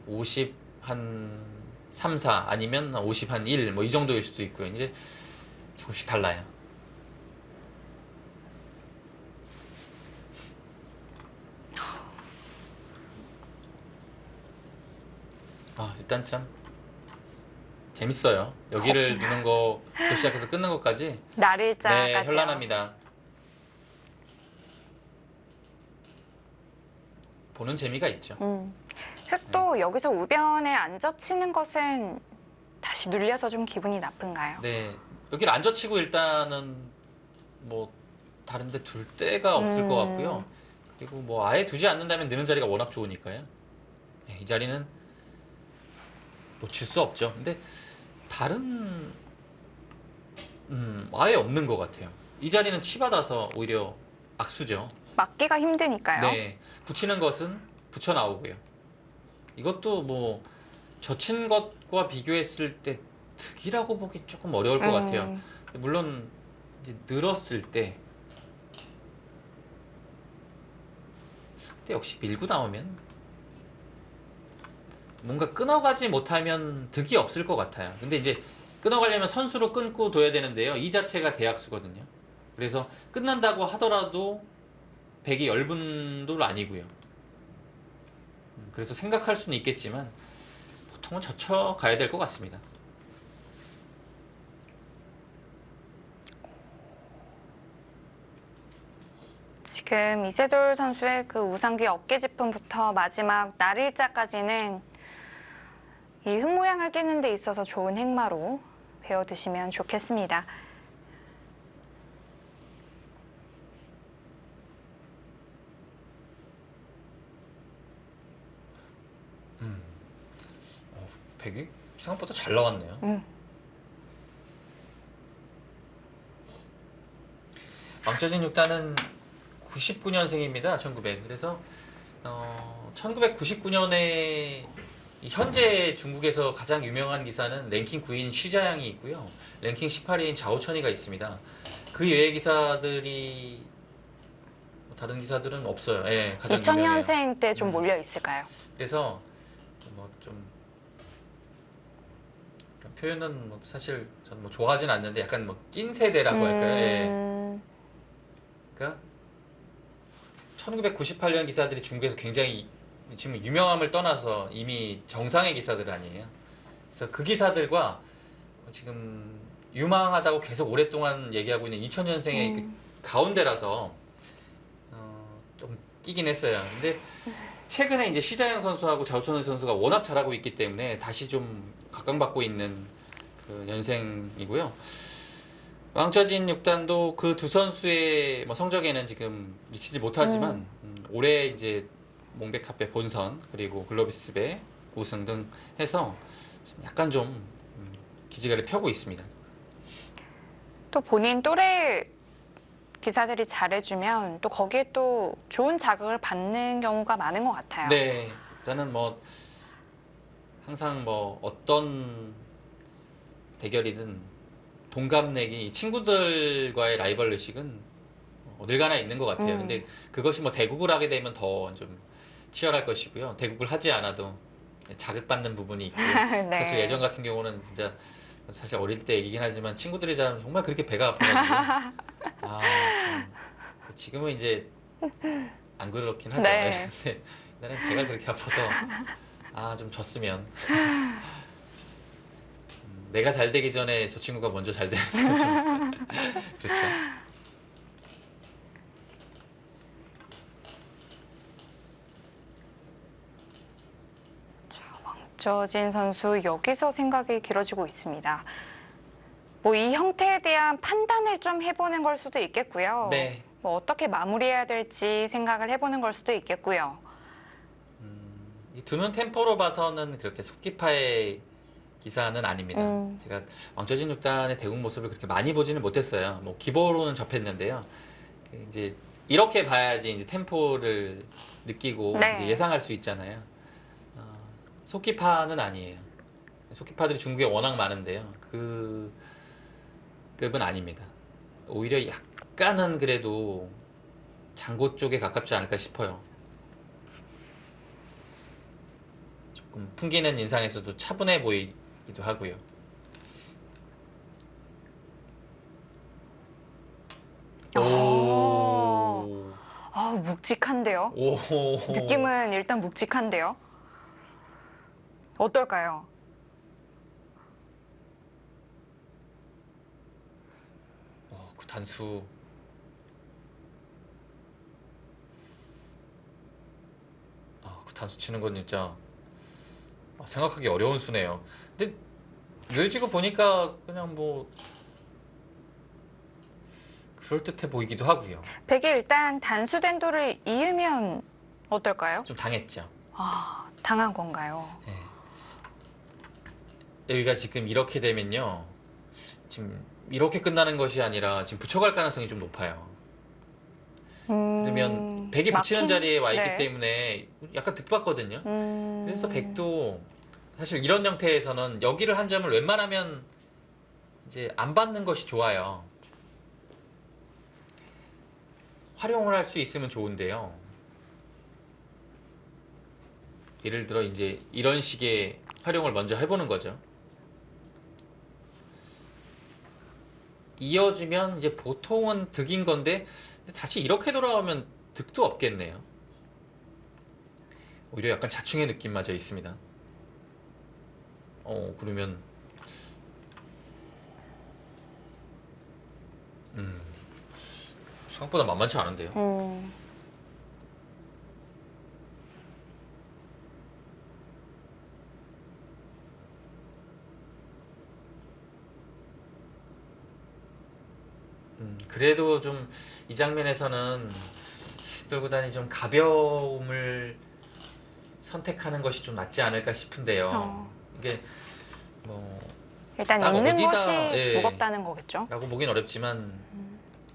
50 한 3, 4 아니면 50 한 1 뭐 이 정도일 수도 있고요. 이제 조금씩 달라요. 일단 참 재밌어요. 여기를 누는 거부터 시작해서 끊는 것까지 날일자까지. 네, 현란합니다. 보는 재미가 있죠. 흙도 여기서 우변에 앉아치는 것은 다시 눌려서 좀 기분이 나쁜가요? 네, 여기를 안 젖히고 일단은 뭐 다른데 둘 데가 없을 것 같고요. 그리고 뭐 아예 두지 않는다면 느는 자리가 워낙 좋으니까요. 네, 이 자리는 놓칠 수 없죠. 근데 다른 아예 없는 것 같아요. 이 자리는 치받아서 오히려 악수죠. 막기가 힘드니까요. 네, 붙이는 것은 붙여 나오고요. 이것도 뭐 젖힌 것과 비교했을 때 득이라고 보기 조금 어려울 것 같아요. 물론 이제 늘었을 때 역시 밀고 나오면 뭔가 끊어가지 못하면 득이 없을 것 같아요. 근데 이제 끊어가려면 선수로 끊고 둬야 되는데요. 이 자체가 대약수거든요. 그래서 끝난다고 하더라도 100이 열분도 아니고요. 그래서 생각할 수는 있겠지만 보통은 젖혀 가야 될 것 같습니다. 지금 이세돌 선수의 그 우상귀 어깨 짚음부터 마지막 날일자까지는 이 흙 모양을 깨는 데 있어서 좋은 행마로 배워두시면 좋겠습니다. 백이 생각보다 잘 나왔네요. 왕쩌진 6단은 99년생입니다. 1900. 그래서 1999년에 현재 중국에서 가장 유명한 기사는 랭킹 9인 쉬자양이 있고요. 랭킹 18인 자오천이가 있습니다. 그 외의 기사들이 다른 기사들은 없어요. 예, 가장 2000년생 때 좀 몰려 있을까요? 그래서 뭐 좀 표현은 뭐 사실 저는 뭐 좋아하진 않는데 약간 뭐 낀 세대라고 할까요? 예. 그러니까 1998년 기사들이 중국에서 굉장히 지금 유명함을 떠나서 이미 정상의 기사들 아니에요. 그래서 그 기사들과 지금 유망하다고 계속 오랫동안 얘기하고 있는 2000년생의 그 가운데라서 좀 끼긴 했어요. 근데 최근에 이제 시자양 선수하고 자오천의 선수가 워낙 잘하고 있기 때문에 다시 좀 각광받고 있는 그 연생이고요. 왕쩌진 6단도 그 두 선수의 뭐 성적에는 지금 미치지 못하지만 올해 이제 몽백카페 본선 그리고 글로비스배 우승 등 해서 약간 좀 기지개를 펴고 있습니다. 또 본인 또래 기사들이 잘해주면 또 거기에 또 좋은 자극을 받는 경우가 많은 것 같아요. 네, 일단은 뭐 항상 뭐 어떤 대결이든 동갑내기 친구들과의 라이벌 의식은 어딜 가나 있는 것 같아요. 근데 그것이 뭐 대국을 하게 되면 더 좀 치열할 것이고요. 대국을 하지 않아도 자극받는 부분이 있고 네. 사실 예전 같은 경우는 진짜 사실 어릴 때 얘기긴 하지만 친구들이 자면 정말 그렇게 배가 아파가지고 좀 지금은 이제 안 그렇긴 하죠. 네. 근데 옛날엔 배가 그렇게 아파서 좀 졌으면 내가 잘 되기 전에 저 친구가 먼저 잘 되는 좀 그렇죠. 왕저진 선수 여기서 생각이 길어지고 있습니다. 뭐 이 형태에 대한 판단을 좀 해보는 걸 수도 있겠고요. 네. 뭐 어떻게 마무리해야 될지 생각을 해보는 걸 수도 있겠고요. 이 두는 템포로 봐서는 그렇게 속기파의 기사는 아닙니다. 제가 왕저진 6단의 대국 모습을 그렇게 많이 보지는 못했어요. 뭐 기보로는 접했는데요. 이제 이렇게 봐야지 이제 템포를 느끼고 네. 이제 예상할 수 있잖아요. 속기파는 아니에요. 속기파들이 중국에 워낙 많은데요. 그 급은 아닙니다. 오히려 약간은 그래도 장고 쪽에 가깝지 않을까 싶어요. 조금 풍기는 인상에서도 차분해 보이기도 하고요. 묵직한데요? 오. 느낌은 일단 묵직한데요? 어떨까요? 그 단수. 그 단수 치는 건 진짜 생각하기 어려운 수네요. 근데 묘지고 보니까 그냥 뭐 그럴듯해 보이기도 하고요. 백이 일단 단수된 돌을 이으면 어떨까요? 좀 당했죠. 당한 건가요? 여기가 지금 이렇게 되면요. 지금 이렇게 끝나는 것이 아니라 지금 붙여갈 가능성이 좀 높아요. 그러면 백이 붙이는 막힌? 자리에 와 있기 네. 때문에 약간 득받거든요. 그래서 백도 사실 이런 형태에서는 여기를 한 점을 웬만하면 이제 안 받는 것이 좋아요. 활용을 할 수 있으면 좋은데요. 예를 들어 이제 이런 식의 활용을 먼저 해보는 거죠. 이어지면 이제 보통은 득인 건데 다시 이렇게 돌아오면 득도 없겠네요. 오히려 약간 자충의 느낌마저 있습니다. 그러면 생각보다 만만치 않은데요. 그래도 좀 이 장면에서는 들고다니 좀 가벼움을 선택하는 것이 좀 낫지 않을까 싶은데요. 이게 뭐 일단 딱 있는 어디다, 것이 예. 무겁다는 거겠죠? 라고 보긴 어렵지만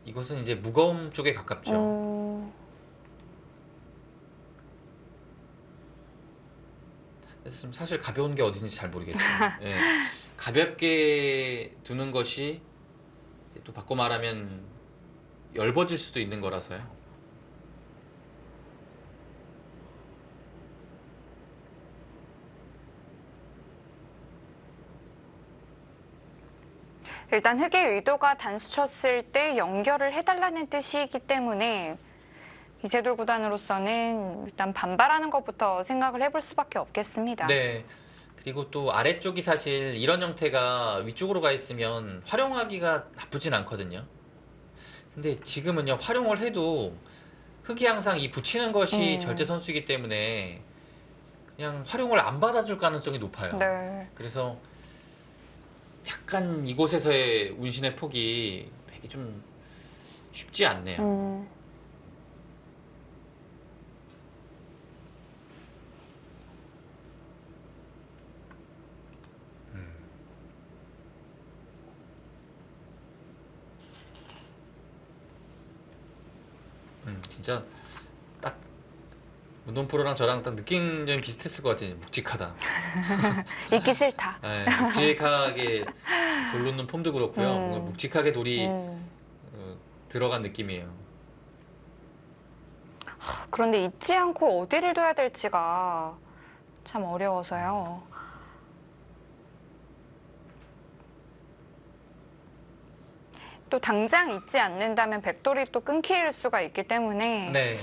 이것은 이제 무거움 쪽에 가깝죠. 그래서 좀 사실 가벼운 게 어딘지 잘 모르겠어요. 예. 가볍게 두는 것이 이제 또 바꿔 말하면 엷어질 수도 있는 거라서요. 일단 흑의 의도가 단수 쳤을 때 연결을 해달라는 뜻이기 때문에 이세돌 구단으로서는 일단 반발하는 것부터 생각을 해볼 수밖에 없겠습니다. 네. 그리고 또 아래쪽이 사실 이런 형태가 위쪽으로 가 있으면 활용하기가 나쁘진 않거든요. 근데 지금은요, 활용을 해도 흑이 항상 이 붙이는 것이 절대 선수이기 때문에 그냥 활용을 안 받아줄 가능성이 높아요. 네. 그래서 약간 이곳에서의 운신의 폭이 되게 좀 쉽지 않네요. 진짜 딱 운동 프로랑 저랑 딱 느낀 점이 비슷했을 것 같아요. 묵직하다. 있기 싫다. 네, 묵직하게 돌 놓는 폼도 그렇고요. 뭔가 묵직하게 돌이 들어간 느낌이에요. 그런데 잊지 않고 어디를 둬야 될지가 참 어려워서요. 또 당장 잊지 않는다면 백돌이 또 끊길 수가 있기 때문에 네.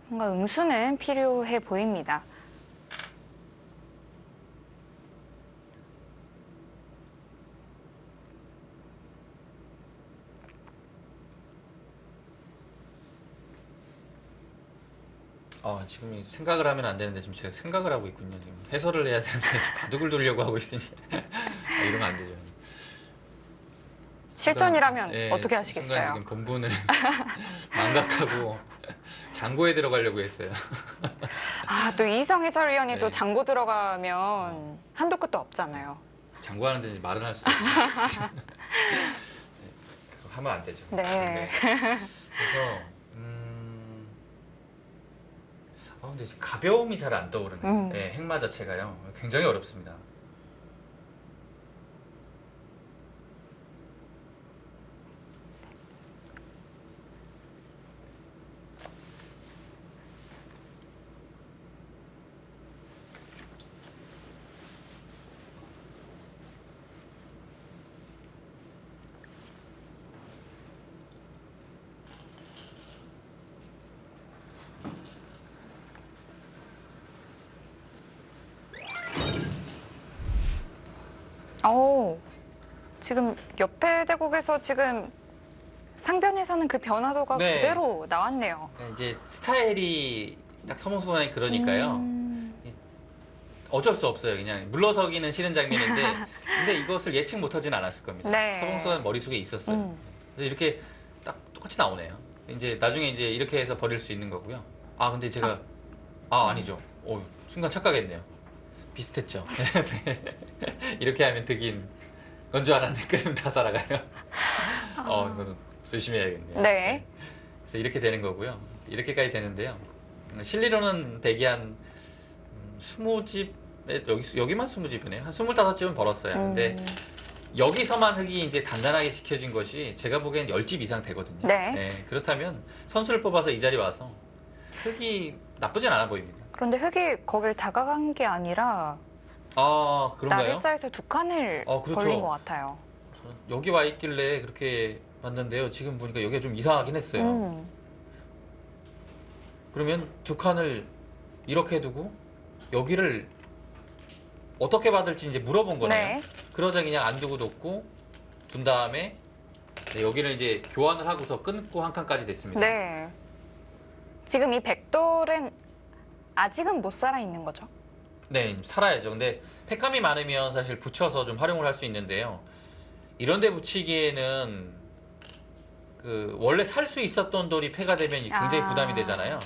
뭔가 응수는 필요해 보입니다. 지금 생각을 하면 안 되는데 지금 제가 생각을 하고 있군요. 지금 해설을 해야 되는데 지금 바둑을 두려고 하고 있으니 이러면 안 되죠. 실전이라면 예, 어떻게 순간 하시겠어요? 지금 본분을 망각하고 장고에 들어가려고 했어요. 또 이성 해설위원이 네. 또 장고 들어가면 한도 끝도 없잖아요. 장고하는데 이제 말은 할 수 없어요. 네, 그거 하면 안 되죠. 네. 그래서 근데 지금 가벼움이 잘 안 떠오르네요. 네, 행마 자체가요. 굉장히 어렵습니다. 지금 옆에 대국에서 지금 상변에서는 그 변화도가 네. 그대로 나왔네요. 그러니까 이제 스타일이 딱 서몽수관이 그러니까요. 어쩔 수 없어요. 그냥 물러서기는 싫은 장면인데 근데 이것을 예측 못하진 않았을 겁니다. 네. 서몽수관 머릿속에 있었어요. 그래서 이렇게 딱 똑같이 나오네요. 이제 나중에 이제 이렇게 해서 버릴 수 있는 거고요. 근데 제가 아니죠. 순간 착각했네요. 비슷했죠. 네. 이렇게 하면 득인 건 줄 알았는데 끓으면 다 살아가요. 이거는 조심해야겠네요. 네. 그래서 이렇게 되는 거고요. 이렇게까지 되는데요. 실리로는 대기 한 20집 여기만 20집이네요. 한 25집은 벌었어요. 근데 여기서만 흙이 이제 단단하게 지켜진 것이 제가 보기엔 10집 이상 되거든요. 네. 그렇다면 선수를 뽑아서 이 자리 와서 흙이 나쁘진 않아 보입니다. 그런데 흙이 거길 다가간 게 아니라 그런가요? 나래자에서 두 칸을 그렇죠. 벌린 것 같아요. 저는 여기 와 있길래 그렇게 봤는데요. 지금 보니까 여기가 좀 이상하긴 했어요. 그러면 두 칸을 이렇게 두고 여기를 어떻게 받을지 이제 물어본 거네요. 네. 그러자 그냥 안 두고 뒀고 둔 다음에 여기를 이제 교환을 하고서 끊고 한 칸까지 됐습니다. 네. 지금 이 백돌은 아직은 못 살아 있는 거죠? 네, 살아야죠. 근데 팩감이 많으면 사실 붙여서 좀 활용을 할 수 있는데요. 이런 데 붙이기에는 원래 살 수 있었던 돌이 패가 되면 굉장히 부담이 되잖아요.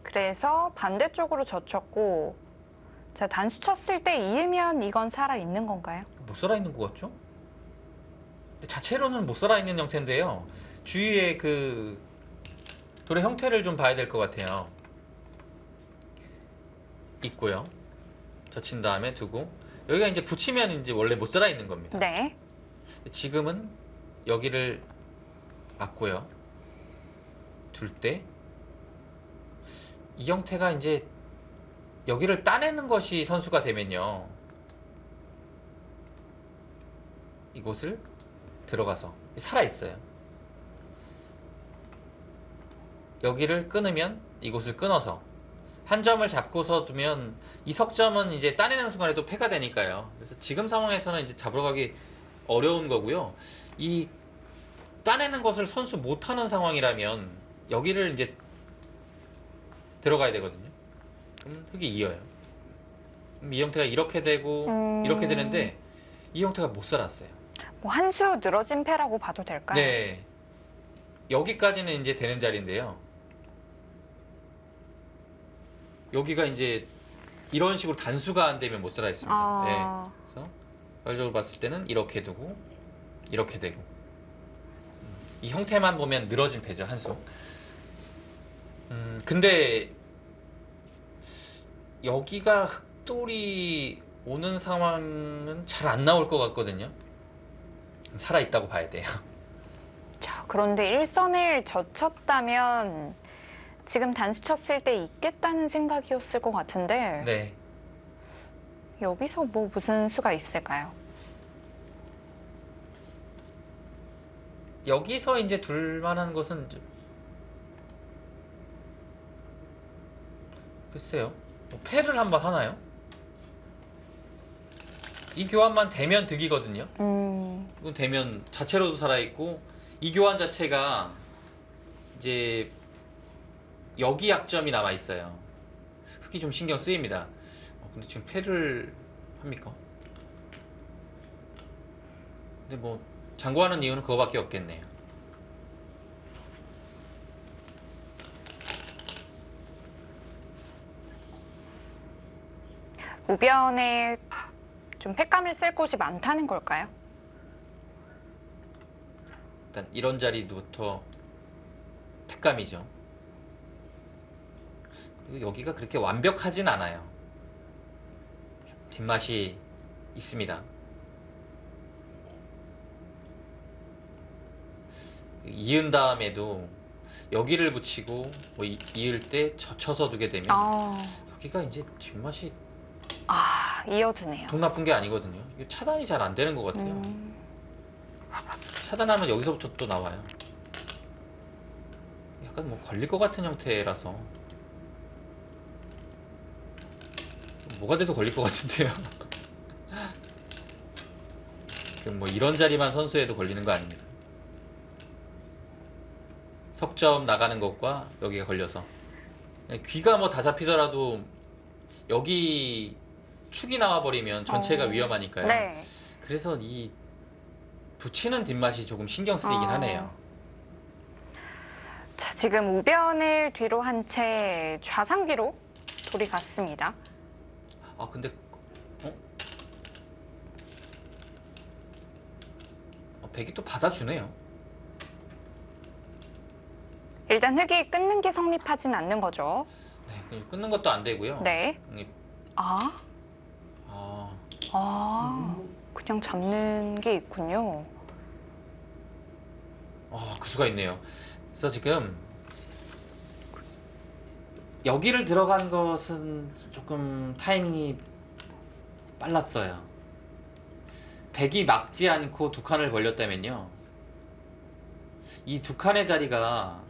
그래서 반대쪽으로 젖혔고 자, 단수 쳤을 때 이으면 이건 살아 있는 건가요? 못 살아 있는 것 같죠? 근데 자체로는 못 살아 있는 형태인데요. 주위에 그 돌의 형태를 좀 봐야 될 것 같아요. 있고요. 젖힌 다음에 두고 여기가 이제 붙이면 이제 원래 못 살아 있는 겁니다. 네. 지금은 여기를 막고요. 둘 때 이 형태가 이제 여기를 따내는 것이 선수가 되면요. 이곳을 들어가서 살아 있어요. 여기를 끊으면 이곳을 끊어서 한 점을 잡고서 두면 이 석점은 이제 따내는 순간에도 패가 되니까요. 그래서 지금 상황에서는 이제 잡으러 가기 어려운 거고요. 이 따내는 것을 선수 못하는 상황이라면 여기를 이제 들어가야 되거든요. 그럼 흙이 이어요. 그럼 이 형태가 이렇게 되고 이렇게 되는데 이 형태가 못 살았어요. 뭐 한 수 늘어진 패라고 봐도 될까요? 네. 여기까지는 이제 되는 자리인데요. 여기가 이제 이런 식으로 단수가 안 되면 못 살아 있습니다. 네. 그래서 결과적으로 봤을 때는 이렇게 두고 이렇게 되고 이 형태만 보면 늘어진 패죠, 한 수. 근데 여기가 흑돌이 오는 상황은 잘 안 나올 것 같거든요. 살아있다고 봐야 돼요. 자, 그런데 일선을 젖혔다면 지금 단수 쳤을 때 있겠다는 생각이었을 것 같은데 네. 여기서 뭐 무슨 수가 있을까요? 여기서 이제 둘만한 것은 글쎄요. 뭐 패를 한번 하나요? 이 교환만 되면 득이거든요. 이건 되면 자체로도 살아있고 이 교환 자체가 이제 여기 약점이 남아있어요. 흑이 좀 신경 쓰입니다. 근데 지금 패를 합니까? 근데 뭐 장구하는 이유는 그거밖에 없겠네요. 우변에 좀 패감을 쓸 곳이 많다는 걸까요? 일단 이런 자리부터 패감이죠. 그리고 여기가 그렇게 완벽하진 않아요. 뒷맛이 있습니다. 이은 다음에도 여기를 붙이고 뭐 이을 때 젖혀서 두게 되면 여기가 이제 뒷맛이 이어두네요. 돈 나쁜 게 아니거든요. 이게 차단이 잘 안 되는 것 같아요. 차단하면 여기서부터 또 나와요. 약간 뭐 걸릴 것 같은 형태라서 뭐가 돼도 걸릴 것 같은데요. 뭐 이런 자리만 선수해도 걸리는 거 아닙니다. 석점 나가는 것과 여기가 걸려서 귀가 뭐 다 잡히더라도 여기 축이 나와버리면 전체가 위험하니까요. 네. 그래서 이 붙이는 뒷맛이 조금 신경 쓰이긴 하네요. 자, 지금 우변을 뒤로 한 채 좌상기로 돌이 갔습니다. 근데 백이 또 받아주네요. 일단 흑이 끊는 게 성립하진 않는 거죠. 네, 끊는 것도 안 되고요. 네. 그냥 잡는 게 있군요. 그 수가 있네요. 그래서 지금 여기를 들어간 것은 조금 타이밍이 빨랐어요. 백이 막지 않고 두 칸을 벌렸다면요. 이 두 칸의 자리가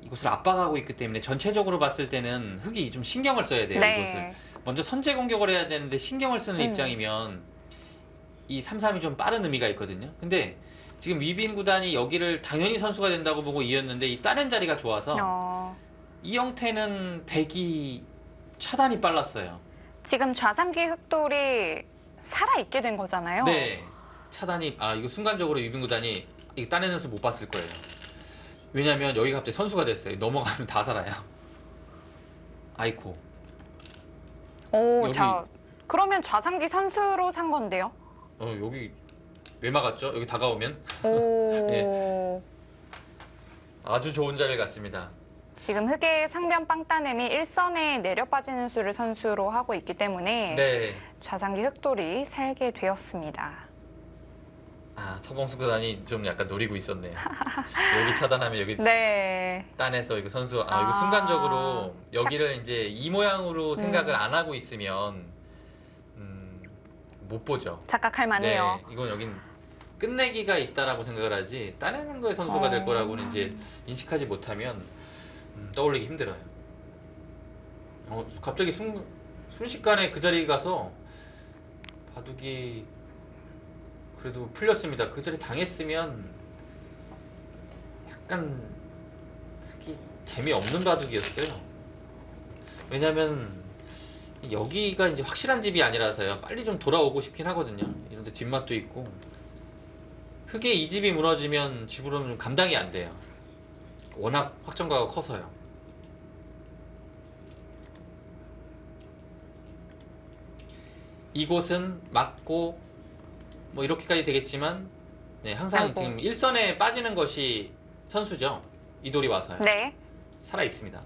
이곳을 압박하고 있기 때문에 전체적으로 봤을 때는 흑이 좀 신경을 써야 돼요. 네. 이것을 먼저 선제 공격을 해야 되는데 신경을 쓰는 입장이면 이 3-3이 좀 빠른 의미가 있거든요. 근데 지금 위빈 구단이 여기를 당연히 선수가 된다고 보고 이었는데 이 따낸 자리가 좋아서 이 형태는 백이 차단이 빨랐어요. 지금 좌상기 흑돌이 살아있게 된 거잖아요. 네. 차단이 이거 순간적으로 위빈 구단이 이거 따내는 수 못 봤을 거예요. 왜냐면 여기 갑자기 선수가 됐어요. 넘어가면 다 살아요. 아이코. 여기. 자, 그러면 좌상기 선수로 산 건데요. 여기 왜 막았죠? 여기 다가오면. 오. 아주 좋은 자리를 갔습니다. 지금 흑의 상변 빵따냄이 일선에 내려 빠지는 수를 선수로 하고 있기 때문에 네. 좌상기 흑돌이 살게 되었습니다. 서봉수 구단이 좀 약간 노리고 있었네요. 여기 차단하면 여기 네. 따내서 이거 선수 이거 순간적으로 여기를 이제 이 모양으로 생각을 안 하고 있으면 못 보죠. 착각할 만해요. 네, 이건 여긴 끝내기가 있다라고 생각을 하지 따내는 거에 선수가 될 거라고는 이제 인식하지 못하면 떠올리기 힘들어요. 갑자기 순식간에 그 자리에 가서 바둑이 그래도 풀렸습니다. 그 자리 당했으면 약간 재미없는 바둑이었어요. 왜냐면 여기가 이제 확실한 집이 아니라서요. 빨리 좀 돌아오고 싶긴 하거든요. 이런데 뒷맛도 있고 흑의 이 집이 무너지면 집으로는 좀 감당이 안 돼요. 워낙 확정가가 커서요. 이곳은 맞고 뭐 이렇게까지 되겠지만 항상 지금 일선에 빠지는 것이 선수죠. 이 돌이 와서요. 네. 살아 있습니다.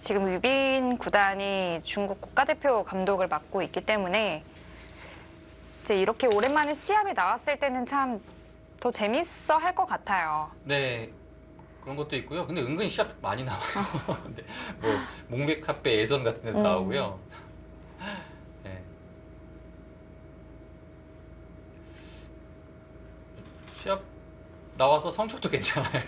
지금 유빈 구단이 중국 국가대표 감독을 맡고 있기 때문에 이제 이렇게 오랜만에 시합에 나왔을 때는 참 더 재밌어 할 것 같아요. 네, 그런 것도 있고요. 근데 은근히 시합 많이 나와요. 근데 뭐 몽백카페 예선 같은 데도 나오고요. 네. 시합 나와서 성적도 괜찮아요.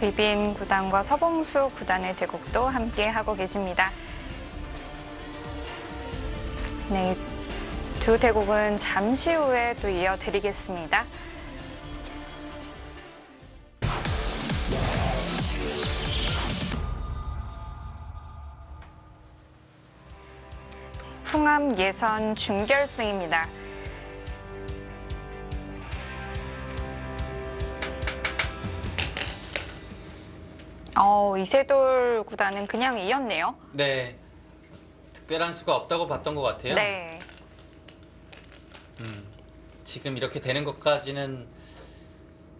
유빈 구단과 서봉수 구단의 대국도 함께 하고 계십니다. 네, 두 대국은 잠시 후에 또 이어드리겠습니다. 홍암 예선 준결승입니다. 이세돌 구단은 그냥 이겼네요. 네, 특별한 수가 없다고 봤던 것 같아요. 네. 지금 이렇게 되는 것까지는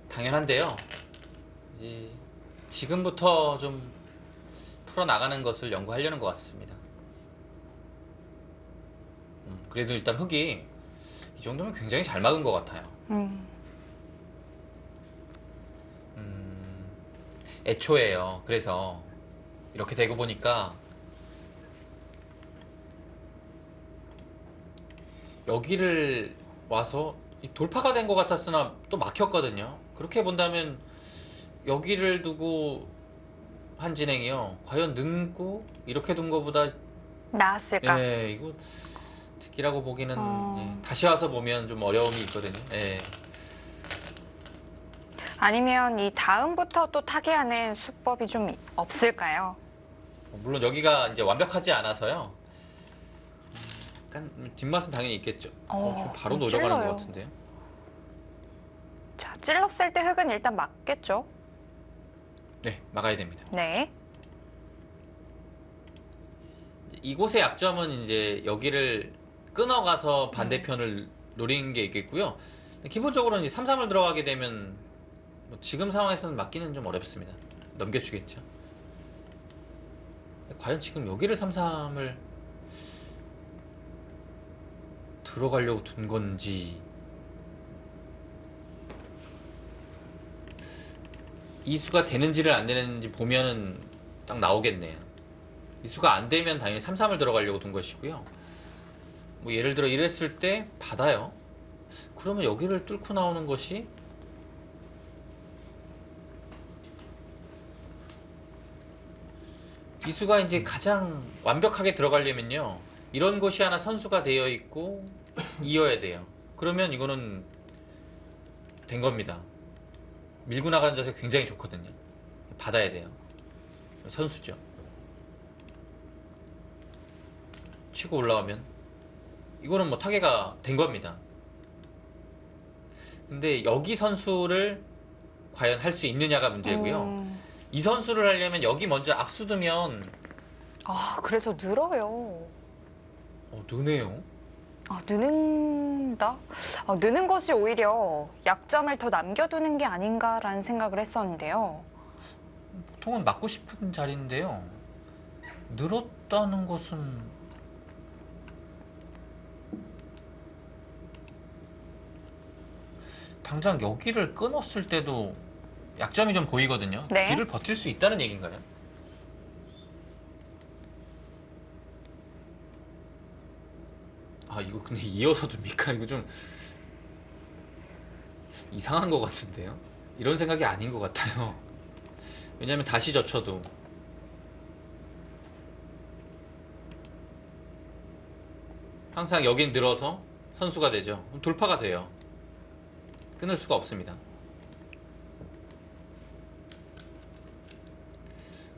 당연한데요. 이제 지금부터 좀 풀어나가는 것을 연구하려는 것 같습니다. 그래도 일단 흙이 이 정도면 굉장히 잘 막은 것 같아요. 애초에요. 그래서 이렇게 되고 보니까 여기를 와서 돌파가 된 것 같았으나 또 막혔거든요. 그렇게 본다면 여기를 두고 한 진행이요. 과연 능고 이렇게 둔 것보다 나았을까? 예, 이거 득이라고 보기는 예, 다시 와서 보면 좀 어려움이 있거든요. 예. 아니면 이 다음부터 또 타개하는 수법이 좀 없을까요? 물론 여기가 이제 완벽하지 않아서요. 약간 뒷맛은 당연히 있겠죠. 지금 바로 노려가는 찔러요. 것 같은데요. 자, 찔렀을 때 흙은 일단 맞겠죠? 네, 막아야 됩니다. 네. 이곳의 약점은 이제 여기를 끊어가서 반대편을 노리는 게 있겠고요. 기본적으로는 이제 3-3을 들어가게 되면 뭐 지금 상황에서는 막기는 좀 어렵습니다. 넘겨주겠죠. 과연 지금 여기를 3-3을 들어가려고 둔 건지 이수가 되는지를 안 되는지 보면은 딱 나오겠네요. 이수가 안 되면 당연히 3-3을 들어가려고 둔 것이고요. 뭐 예를 들어 이랬을 때 받아요. 그러면 여기를 뚫고 나오는 것이 이수가 이제 가장 완벽하게 들어가려면요. 이런 곳이 하나 선수가 되어 있고 이어야 돼요. 그러면 이거는 된 겁니다. 밀고 나가는 자세 굉장히 좋거든요. 받아야 돼요. 선수죠. 치고 올라가면 이거는 뭐 타개가 된 겁니다. 근데 여기 선수를 과연 할 수 있느냐가 문제고요. 이 선수를 하려면 여기 먼저 악수 두면 그래서 늘어요. 느네요. 느는다? 느는 것이 오히려 약점을 더 남겨두는 게 아닌가라는 생각을 했었는데요. 보통은 맞고 싶은 자리인데요. 늘었다는 것은 당장 여기를 끊었을 때도 약점이 좀 보이거든요. 네. 길을 버틸 수 있다는 얘기인가요? 이거 근데 이어서 둡니까? 이거 좀 이상한 것 같은데요? 이런 생각이 아닌 것 같아요. 왜냐면 다시 젖혀도 항상 여긴 늘어서 선수가 되죠. 돌파가 돼요. 끊을 수가 없습니다.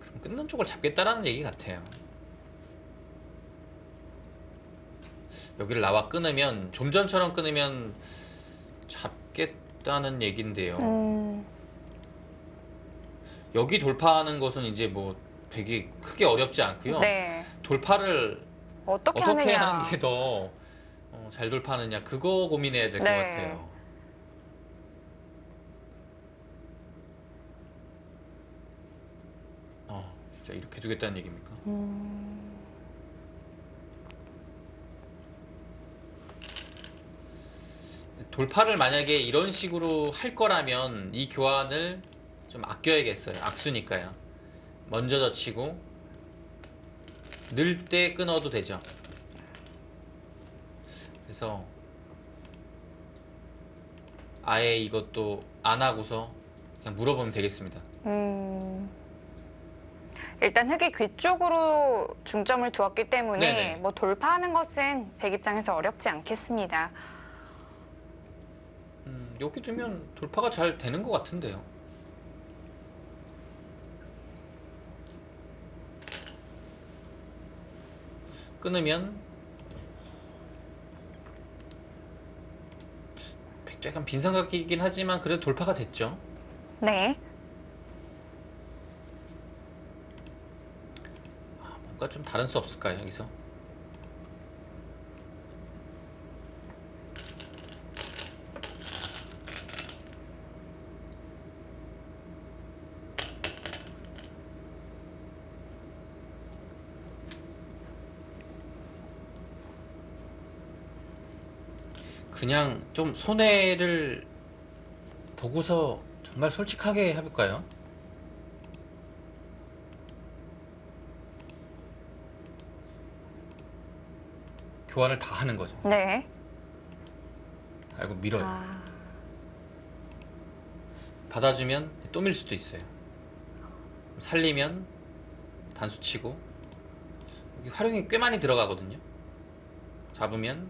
그럼 끊는 쪽을 잡겠다라는 얘기 같아요. 여기를 나와 끊으면 좀 전처럼 끊으면 잡겠다는 얘긴데요. 여기 돌파하는 것은 이제 뭐 되게 크게 어렵지 않고요. 네. 돌파를 어떻게 어떻게 하느냐. 하는 게 더 잘 돌파하느냐 그거 고민해야 될 것 네. 같아요. 진짜 이렇게 주겠다는 얘기입니까? 돌파를 만약에 이런 식으로 할 거라면 이 교환을 좀 아껴야겠어요. 악수니까요. 먼저 젖히고 늘 때 끊어도 되죠. 그래서 아예 이것도 안 하고서 그냥 물어보면 되겠습니다. 일단 흑이 귀 쪽으로 중점을 두었기 때문에 네네. 뭐 돌파하는 것은 백 입장에서 어렵지 않겠습니다. 여기 두면 돌파가 잘 되는 것 같은데요. 끊으면 약간 빈삼각이긴 하지만 그래도 돌파가 됐죠. 네. 뭔가 좀 다른 수 없을까요, 여기서? 그냥 좀 손해를 보고서 정말 솔직하게 해볼까요? 교환을 다 하는 거죠. 네. 알고 밀어요. 아, 받아주면 또 밀 수도 있어요. 살리면 단수 치고 여기 활용이 꽤 많이 들어가거든요. 잡으면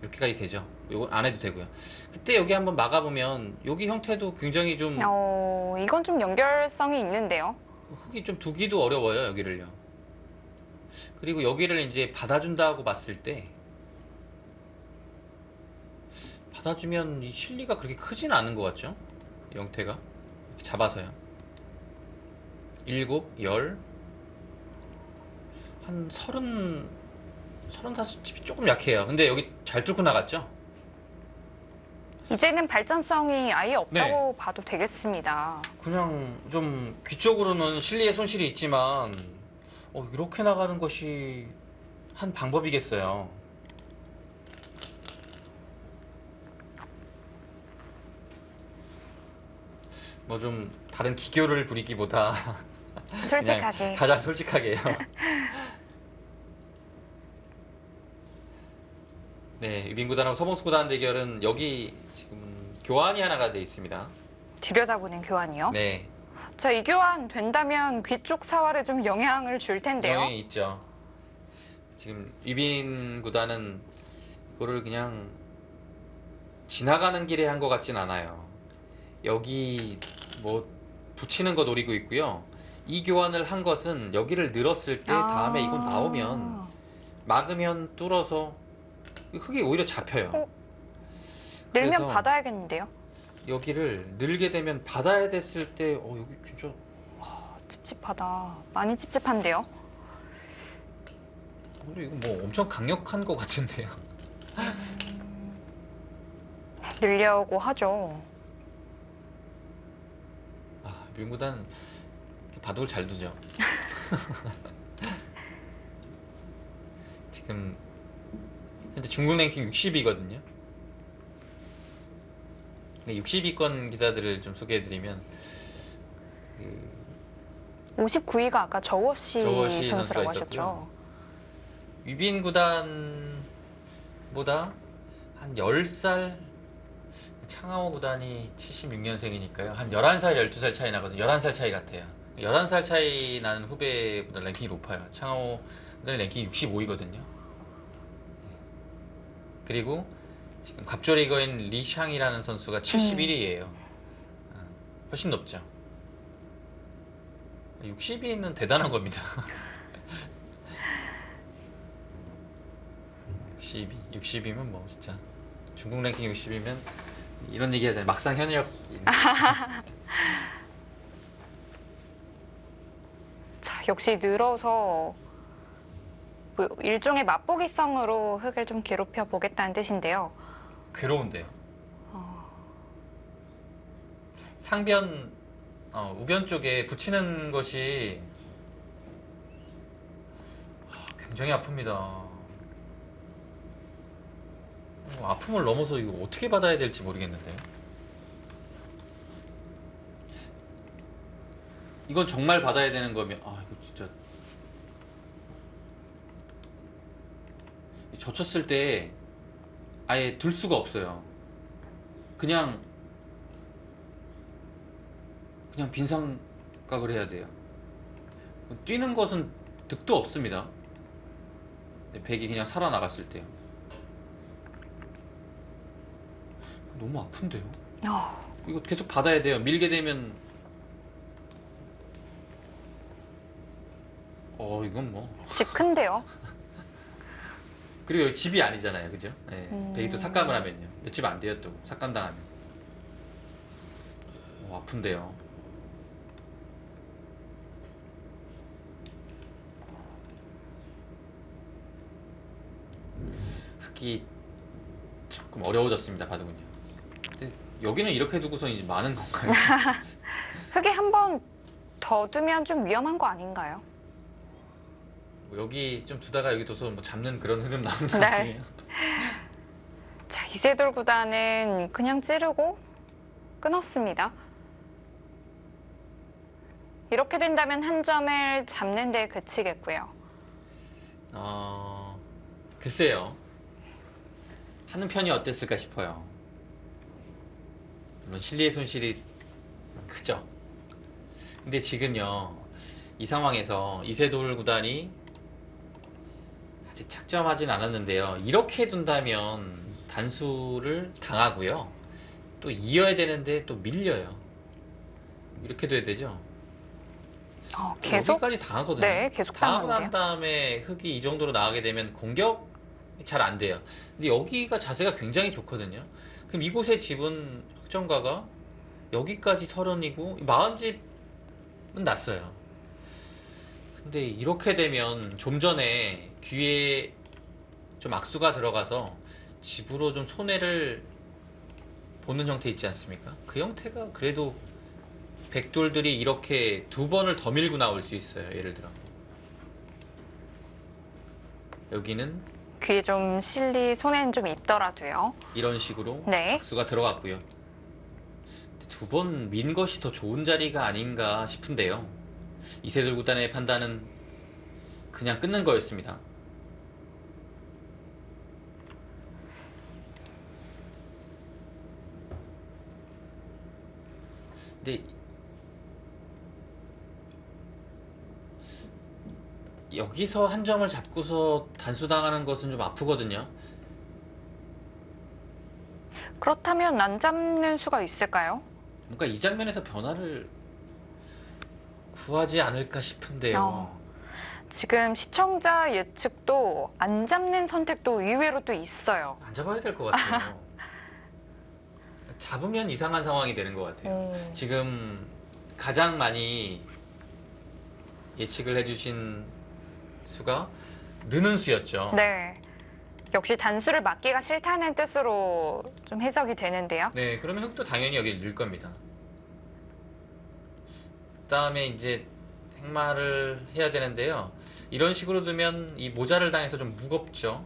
이렇게까지 되죠. 이건 안 해도 되고요. 그때 여기 한번 막아보면 여기 형태도 굉장히 좀 이건 좀 연결성이 있는데요. 흙이 좀 두기도 어려워요. 여기를요. 그리고 여기를 이제 받아준다고 봤을 때 받아주면 이 실리가 그렇게 크진 않은 것 같죠? 이 형태가 이렇게 잡아서요. 7, 10, 한 35칩이 조금 약해요. 근데 여기 잘 뚫고 나갔죠? 이제는 발전성이 아예 없다고 네. 봐도 되겠습니다. 그냥 좀 귀 쪽으로는 실리의 손실이 있지만 이렇게 나가는 것이 한 방법이겠어요. 뭐 좀 다른 기교를 부리기보다 그냥 솔직하게. 가장 솔직하게요. 네, 유빈구단하고 서봉수구단 대결은 여기 지금 교환이 하나가 돼 있습니다. 들여다보는 교환이요. 네, 자, 이 교환 된다면 귀 쪽 사활에 좀 영향을 줄 텐데요. 영향이 있죠. 지금 유빈구단은 이거를 그냥 지나가는 길에 한 것 같진 않아요. 여기 뭐 붙이는 거 노리고 있고요. 이 교환을 한 것은 여기를 늘었을 때 다음에 이건 나오면 막으면 뚫어서 흙이 오히려 잡혀요. 늘면 그래서 받아야겠는데요. 여기를 늘게 되면 받아야 됐을 때 여기 진짜 찝찝하다. 많이 찝찝한데요. 이거 뭐 엄청 강력한 것 같은데요. 늘려고 하죠. 유빈구단 바둑을 잘 두죠. 지금 현재 중국 랭킹 60위거든요. 60위권 기사들을 좀 소개해드리면 59위가 아까 저워시 저워시 선수라고 선수가 하셨죠. 유빈 구단보다 한 10살 창하오 구단이 76년생이니까요. 한 11살, 12살 차이 나거든요. 11살 차이 같아요. 11살 차이 나는 후배보다 랭킹이 높아요. 창하오 구단의 랭킹이 65위거든요. 그리고 지금 갑조리거인 리샹이라는 선수가 71위예요. 훨씬 높죠. 60위는 대단한 겁니다. 60위면 뭐 진짜 중국 랭킹 60위면 이런 얘기 하잖아요. 막상 현역. 자, 역시 늘어서 뭐 일종의 맛보기성으로 흙을 좀 괴롭혀 보겠다는 뜻인데요. 괴로운데요. 상변, 우변 쪽에 붙이는 것이 굉장히 아픕니다. 아픔을 넘어서 이거 어떻게 받아야 될지 모르겠는데요. 이건 정말 받아야 되는 거면 이거 진짜 젖혔을 때 아예 둘 수가 없어요. 그냥 빈상각을 해야 돼요. 뛰는 것은 득도 없습니다. 백이 그냥 살아나갔을 때요. 너무 아픈데요. 이거 계속 받아야 돼요. 밀게 되면 이건 뭐. 집 큰데요. 그리고 여기 집이 아니잖아요, 그죠? 네. 백이 또 삭감을 하면요. 몇 집 안 돼요, 또 삭감당하면. 아픈데요. 흙이 조금 어려워졌습니다, 바둑은요. 근데 여기는 이렇게 두고서 이제 많은 건가요? 흙에 한 번 더 두면 좀 위험한 거 아닌가요? 여기 좀 두다가 여기 둬서 뭐 잡는 그런 흐름 나오는 거 네. 같아요. 자, 이세돌 구단은 그냥 찌르고 끊었습니다. 이렇게 된다면 한 점을 잡는 데 그치겠고요. 글쎄요. 하는 편이 어땠을까 싶어요. 물론 실리의 손실이 크죠. 근데 지금요, 이 상황에서 이세돌 구단이 아직 착점하진 않았는데요. 이렇게 둔다면 단수를 당하고요. 또 이어야 되는데 또 밀려요. 이렇게 돼야 되죠. 계속? 여기까지 당하거든요. 네, 계속 당하고 난 당하는데요. 다음에 흙이 이 정도로 나가게 되면 공격 잘 안 돼요. 근데 여기가 자세가 굉장히 좋거든요. 그럼 이곳의 집은 흑점가가 여기까지 30이고 40집은 났어요. 근데 이렇게 되면 좀 전에 귀에 좀 악수가 들어가서 집으로 좀 손해를 보는 형태 있지 않습니까? 그 형태가 그래도 백돌들이 이렇게 두 번을 더 밀고 나올 수 있어요. 예를 들어 여기는 귀에 좀 실리 손에는 좀 있더라도요. 이런 식으로 네. 악수가 들어갔고요. 두 번 민 것이 더 좋은 자리가 아닌가 싶은데요. 이세돌 구단의 판단은 그냥 끊는 거였습니다. 근데 여기서 한 점을 잡고서 단수당하는 것은 좀 아프거든요. 그렇다면 안 잡는 수가 있을까요? 뭔가 이 장면에서 변화를 구하지 않을까 싶은데요. 지금 시청자 예측도 안 잡는 선택도 의외로 또 있어요. 안 잡아야 될 것 같아요. 잡으면 이상한 상황이 되는 것 같아요. 지금 가장 많이 예측을 해주신 수가 느는 수였죠. 네. 역시 단수를 맞기가 싫다는 뜻으로 좀 해석이 되는데요. 네, 그러면 흑도 당연히 여기 넣을 겁니다. 그다음에 이제 행마를 해야 되는데요. 이런 식으로 두면 이 모자를 당해서 좀 무겁죠.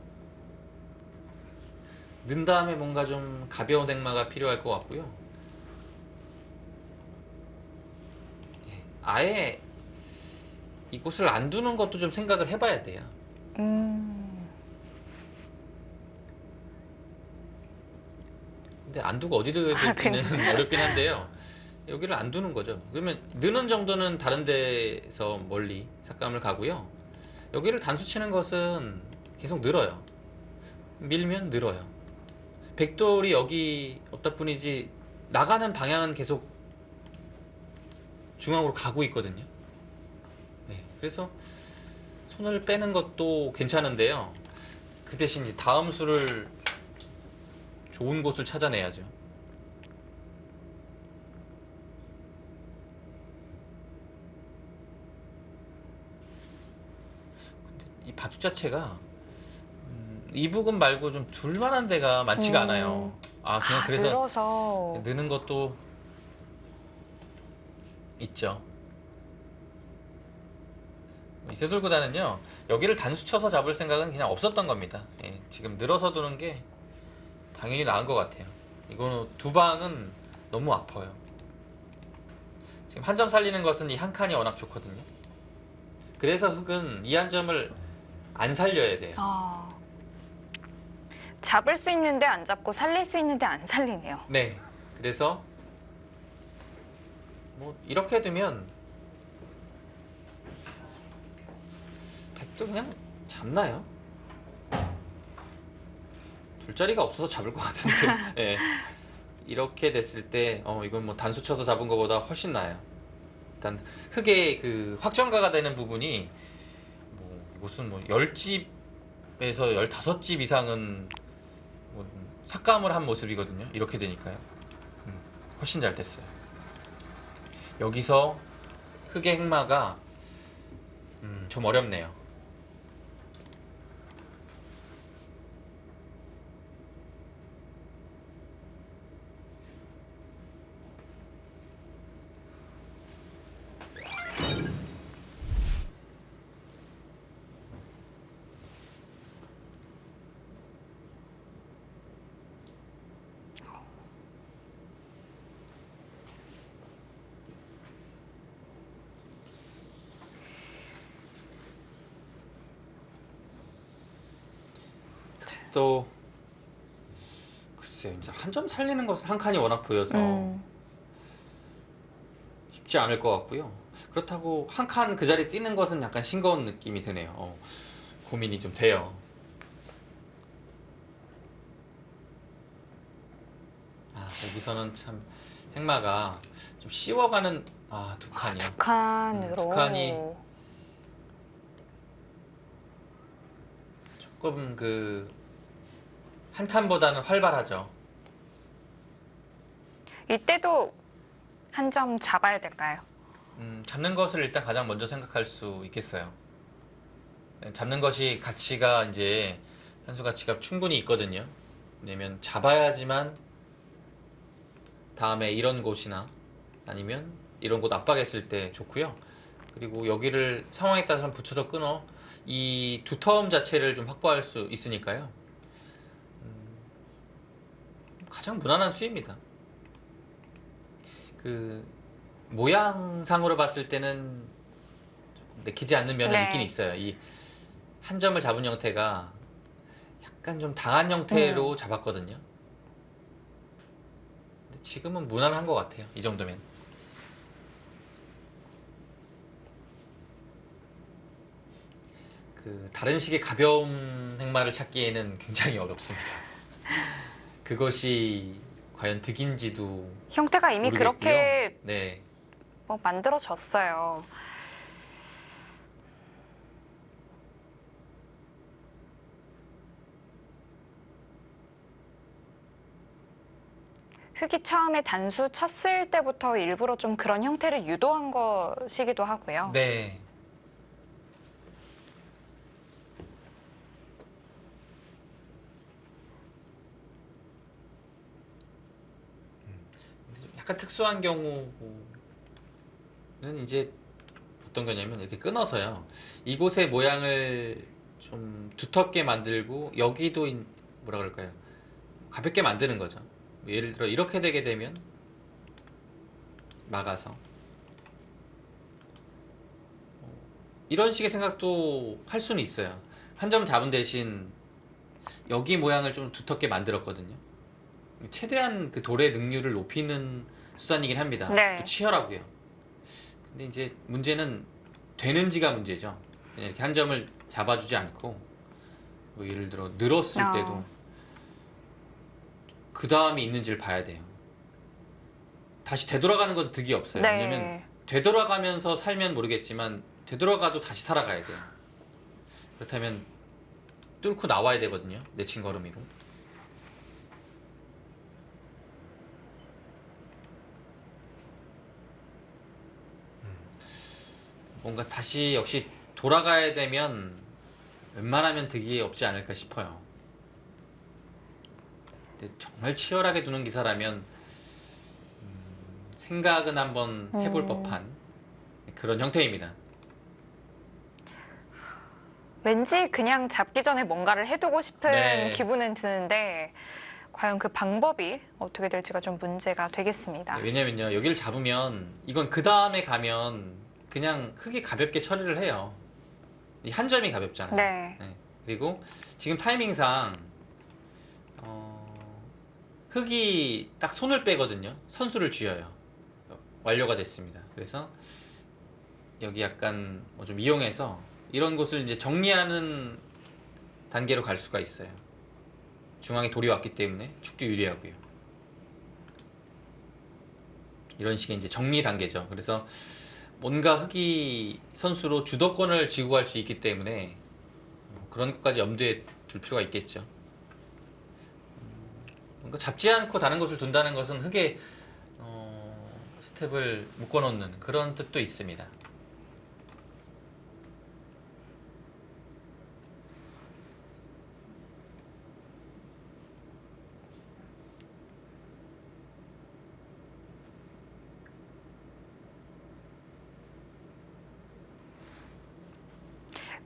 넣은 다음에 뭔가 좀 가벼운 행마가 필요할 것 같고요. 아예 이곳을 안 두는 것도 좀 생각을 해봐야 돼요. 근데 안 두고 어디 둬야 될지는 어렵긴 한데요. 여기를 안 두는 거죠. 그러면 느는 정도는 다른 데서 멀리 삭감을 가고요. 여기를 단수 치는 것은 계속 늘어요. 밀면 늘어요. 백돌이 여기 없다 뿐이지 나가는 방향은 계속 중앙으로 가고 있거든요. 네, 그래서 손을 빼는 것도 괜찮은데요. 그 대신 이제 다음 수를 좋은 곳을 찾아내야죠. 이 바둑 자체가 이 부분 말고 좀 둘만한 데가 많지가 않아요. 아, 그냥 그래서 늘어서 느는 것도 있죠. 이세돌보다는요, 여기를 단수 쳐서 잡을 생각은 그냥 없었던 겁니다. 예, 지금 늘어서 두는 게 당연히 나은 것 같아요. 이거 두 방은 너무 아파요. 지금 한 점 살리는 것은 이 한 칸이 워낙 좋거든요. 그래서 흑은 이 한 점을 안 살려야 돼요. 잡을 수 있는데 안 잡고 살릴 수 있는데 안 살리네요. 네. 그래서 뭐 이렇게 되면 백도 그냥 잡나요? 둘자리가 없어서 잡을 것 같은데. 예. 이렇게 됐을 때 이건 뭐 단수 쳐서 잡은 것보다 훨씬 나아요. 일단 흑의 그 확정가가 되는 부분이 뭐 이곳은 뭐 10집에서 15집 이상은 뭐 삭감을 한 모습이거든요. 이렇게 되니까요. 훨씬 잘 됐어요. 여기서 흑의 행마가 좀 어렵네요. 또 글쎄요, 이제 한 점 살리는 것은 한 칸이 워낙 보여서 쉽지 않을 것 같고요. 그렇다고 한 칸 그 자리 뛰는 것은 약간 싱거운 느낌이 드네요. 고민이 좀 돼요. 여기서는 참 행마가 좀 씌워가는 두 칸이요. 두 칸으로. 두 칸이 조금 한 칸보다는 활발하죠. 이때도 한 점 잡아야 될까요? 잡는 것을 일단 가장 먼저 생각할 수 있겠어요. 잡는 것이 가치가 이제 한수 가치가 충분히 있거든요. 왜냐면 잡아야지만 다음에 이런 곳이나 아니면 이런 곳 압박했을 때 좋고요. 그리고 여기를 상황에 따라서 붙여서 끊어 이 두 텀 자체를 좀 확보할 수 있으니까요. 가장 무난한 수입니다. 그 모양상으로 봤을 때는 내키지 않는 면은 있긴 있어요. 이 한 점을 잡은 형태가 약간 좀 당한 형태로 잡았거든요. 근데 지금은 무난한 것 같아요. 이 정도면. 다른 식의 가벼운 행마를 찾기에는 굉장히 어렵습니다. 그것이 과연 득인지도 형태가 이미 모르겠고요. 그렇게 네. 뭐 만들어졌어요. 흑이 처음에 단수 쳤을 때부터 일부러 좀 그런 형태를 유도한 것이기도 하고요. 네. 약간 특수한 경우는 이제 어떤 거냐면 이렇게 끊어서요. 이곳의 모양을 좀 두텁게 만들고 여기도 뭐라 그럴까요? 가볍게 만드는 거죠. 예를 들어 이렇게 되게 되면 막아서 이런 식의 생각도 할 수는 있어요. 한 점 잡은 대신 여기 모양을 좀 두텁게 만들었거든요. 최대한 그 돌의 능률을 높이는 수단이긴 합니다. 네. 또 치열하고요. 근데 이제 문제는 되는지가 문제죠. 그냥 이렇게 한 점을 잡아주지 않고 뭐 예를 들어 늘었을 때도 그 다음이 있는지를 봐야 돼요. 다시 되돌아가는 건 득이 없어요. 네. 왜냐면 되돌아가면서 살면 모르겠지만 되돌아가도 다시 살아가야 돼요. 그렇다면 뚫고 나와야 되거든요. 내친 걸음이로. 뭔가 다시 역시 돌아가야 되면 웬만하면 득이 없지 않을까 싶어요. 근데 정말 치열하게 두는 기사라면 생각은 한번 해볼 법한 그런 형태입니다. 왠지 그냥 잡기 전에 뭔가를 해두고 싶은 네. 기분은 드는데 과연 그 방법이 어떻게 될지가 좀 문제가 되겠습니다. 네, 왜냐면요, 여기를 잡으면 이건 그 다음에 가면 그냥 흙이 가볍게 처리를 해요. 이 한 점이 가볍잖아요. 네. 네. 그리고 지금 타이밍상 흙이 딱 손을 빼거든요. 선수를 쥐어요. 완료가 됐습니다. 그래서 여기 약간 뭐 좀 이용해서 이런 곳을 이제 정리하는 단계로 갈 수가 있어요. 중앙에 돌이 왔기 때문에 축도 유리하고요. 이런 식의 이제 정리 단계죠. 그래서 뭔가 흑이 선수로 주도권을 쥐고 갈 수 있기 때문에 그런 것까지 염두에 둘 필요가 있겠죠. 뭔가 잡지 않고 다른 곳을 둔다는 것은 흑의 스텝을 묶어놓는 그런 뜻도 있습니다.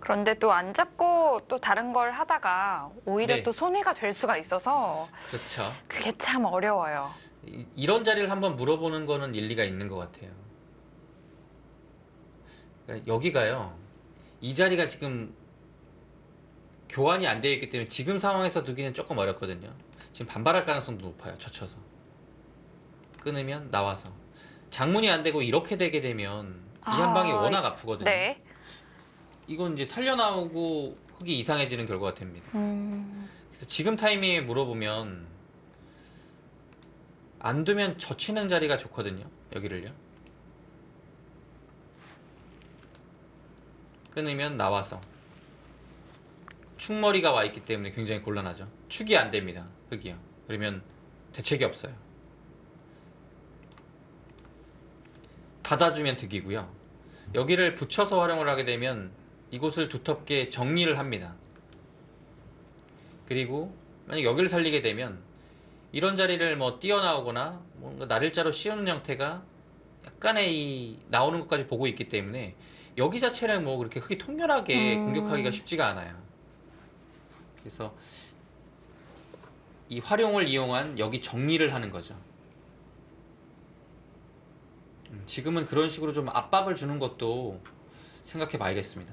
그런데 또 안 잡고 또 다른 걸 하다가 오히려 네. 또 손해가 될 수가 있어서 그렇죠. 그게 참 어려워요. 이런 자리를 한번 물어보는 거는 일리가 있는 것 같아요. 그러니까 여기가요, 이 자리가 지금 교환이 안 되어 있기 때문에 지금 상황에서 두기는 조금 어렵거든요. 지금 반발할 가능성도 높아요. 젖혀서 끊으면 나와서 장문이 안 되고 이렇게 되게 되면 이 한 방이 워낙 아프거든요. 네. 이건 이제 살려나오고 흙이 이상해지는 결과가 됩니다. 그래서 지금 타이밍에 물어보면 안 두면 젖히는 자리가 좋거든요. 여기를요. 끊으면 나와서 축머리가 와 있기 때문에 굉장히 곤란하죠. 축이 안 됩니다. 흙이요. 그러면 대책이 없어요. 받아주면 득이고요. 여기를 붙여서 활용을 하게 되면 이곳을 두텁게 정리를 합니다. 그리고 만약 여기를 살리게 되면 이런 자리를 뭐 뛰어나오거나 뭔가 날일자로 씌우는 형태가 약간의 이 나오는 것까지 보고 있기 때문에 여기 자체는 뭐 그렇게 흙이 통렬하게 공격하기가 쉽지가 않아요. 그래서 이 활용을 이용한 여기 정리를 하는 거죠. 지금은 그런 식으로 좀 압박을 주는 것도 생각해 봐야겠습니다.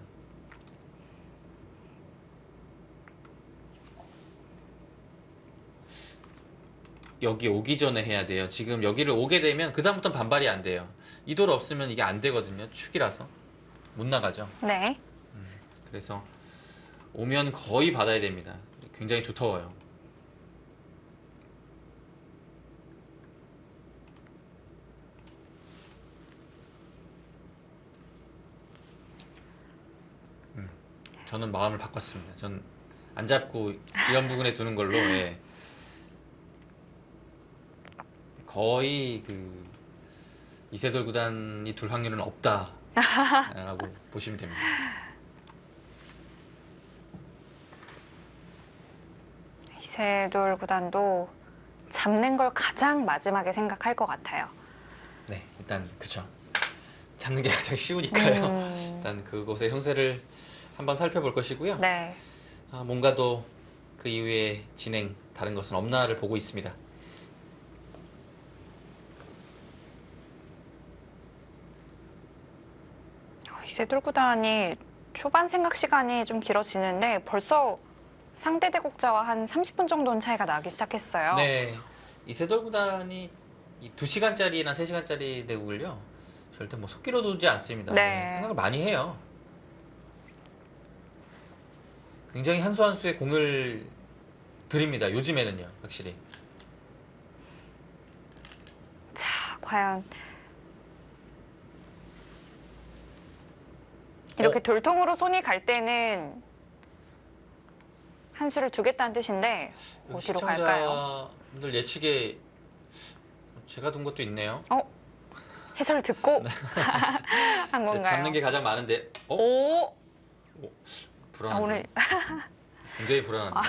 여기 오기 전에 해야 돼요. 지금 여기를 오게 되면 그 다음부터는 반발이 안 돼요. 이 돌 없으면 이게 안 되거든요. 축이라서 못 나가죠. 네. 그래서 오면 거의 받아야 됩니다. 굉장히 두터워요. 저는 마음을 바꿨습니다. 전 안 잡고 이런 부분에 두는 걸로, 예. 거의 그 이세돌 구단이 둘 확률은 없다라고 보시면 됩니다. 이세돌 구단도 잡는 걸 가장 마지막에 생각할 것 같아요. 네, 일단 그쵸. 잡는 게 가장 쉬우니까요. 일단 그곳의 형세를 한번 살펴볼 것이고요. 네. 뭔가 더 그 이후에 진행, 다른 것은 없나를 보고 있습니다. 이세돌 구단이 초반 생각 시간이 좀 길어지는데 벌써 상대 대국자와 한 30분 정도는 차이가 나기 시작했어요. 네, 이세돌 구단이 이 2시간짜리나 3시간짜리 대국을요, 절대 뭐 속기로 두지 않습니다. 네. 생각을 많이 해요. 굉장히 한 수 한 수에 공을 드립니다. 요즘에는요, 확실히. 자, 과연 이렇게 돌통으로 손이 갈 때는 한 수를 두겠다는 뜻인데 어디로 갈까요? 시청자분들 예측에 제가 둔 것도 있네요. 해설 듣고 한 건가요? 잡는 게 가장 많은데, 오! 불안한데. 오늘 굉장히 불안합니다.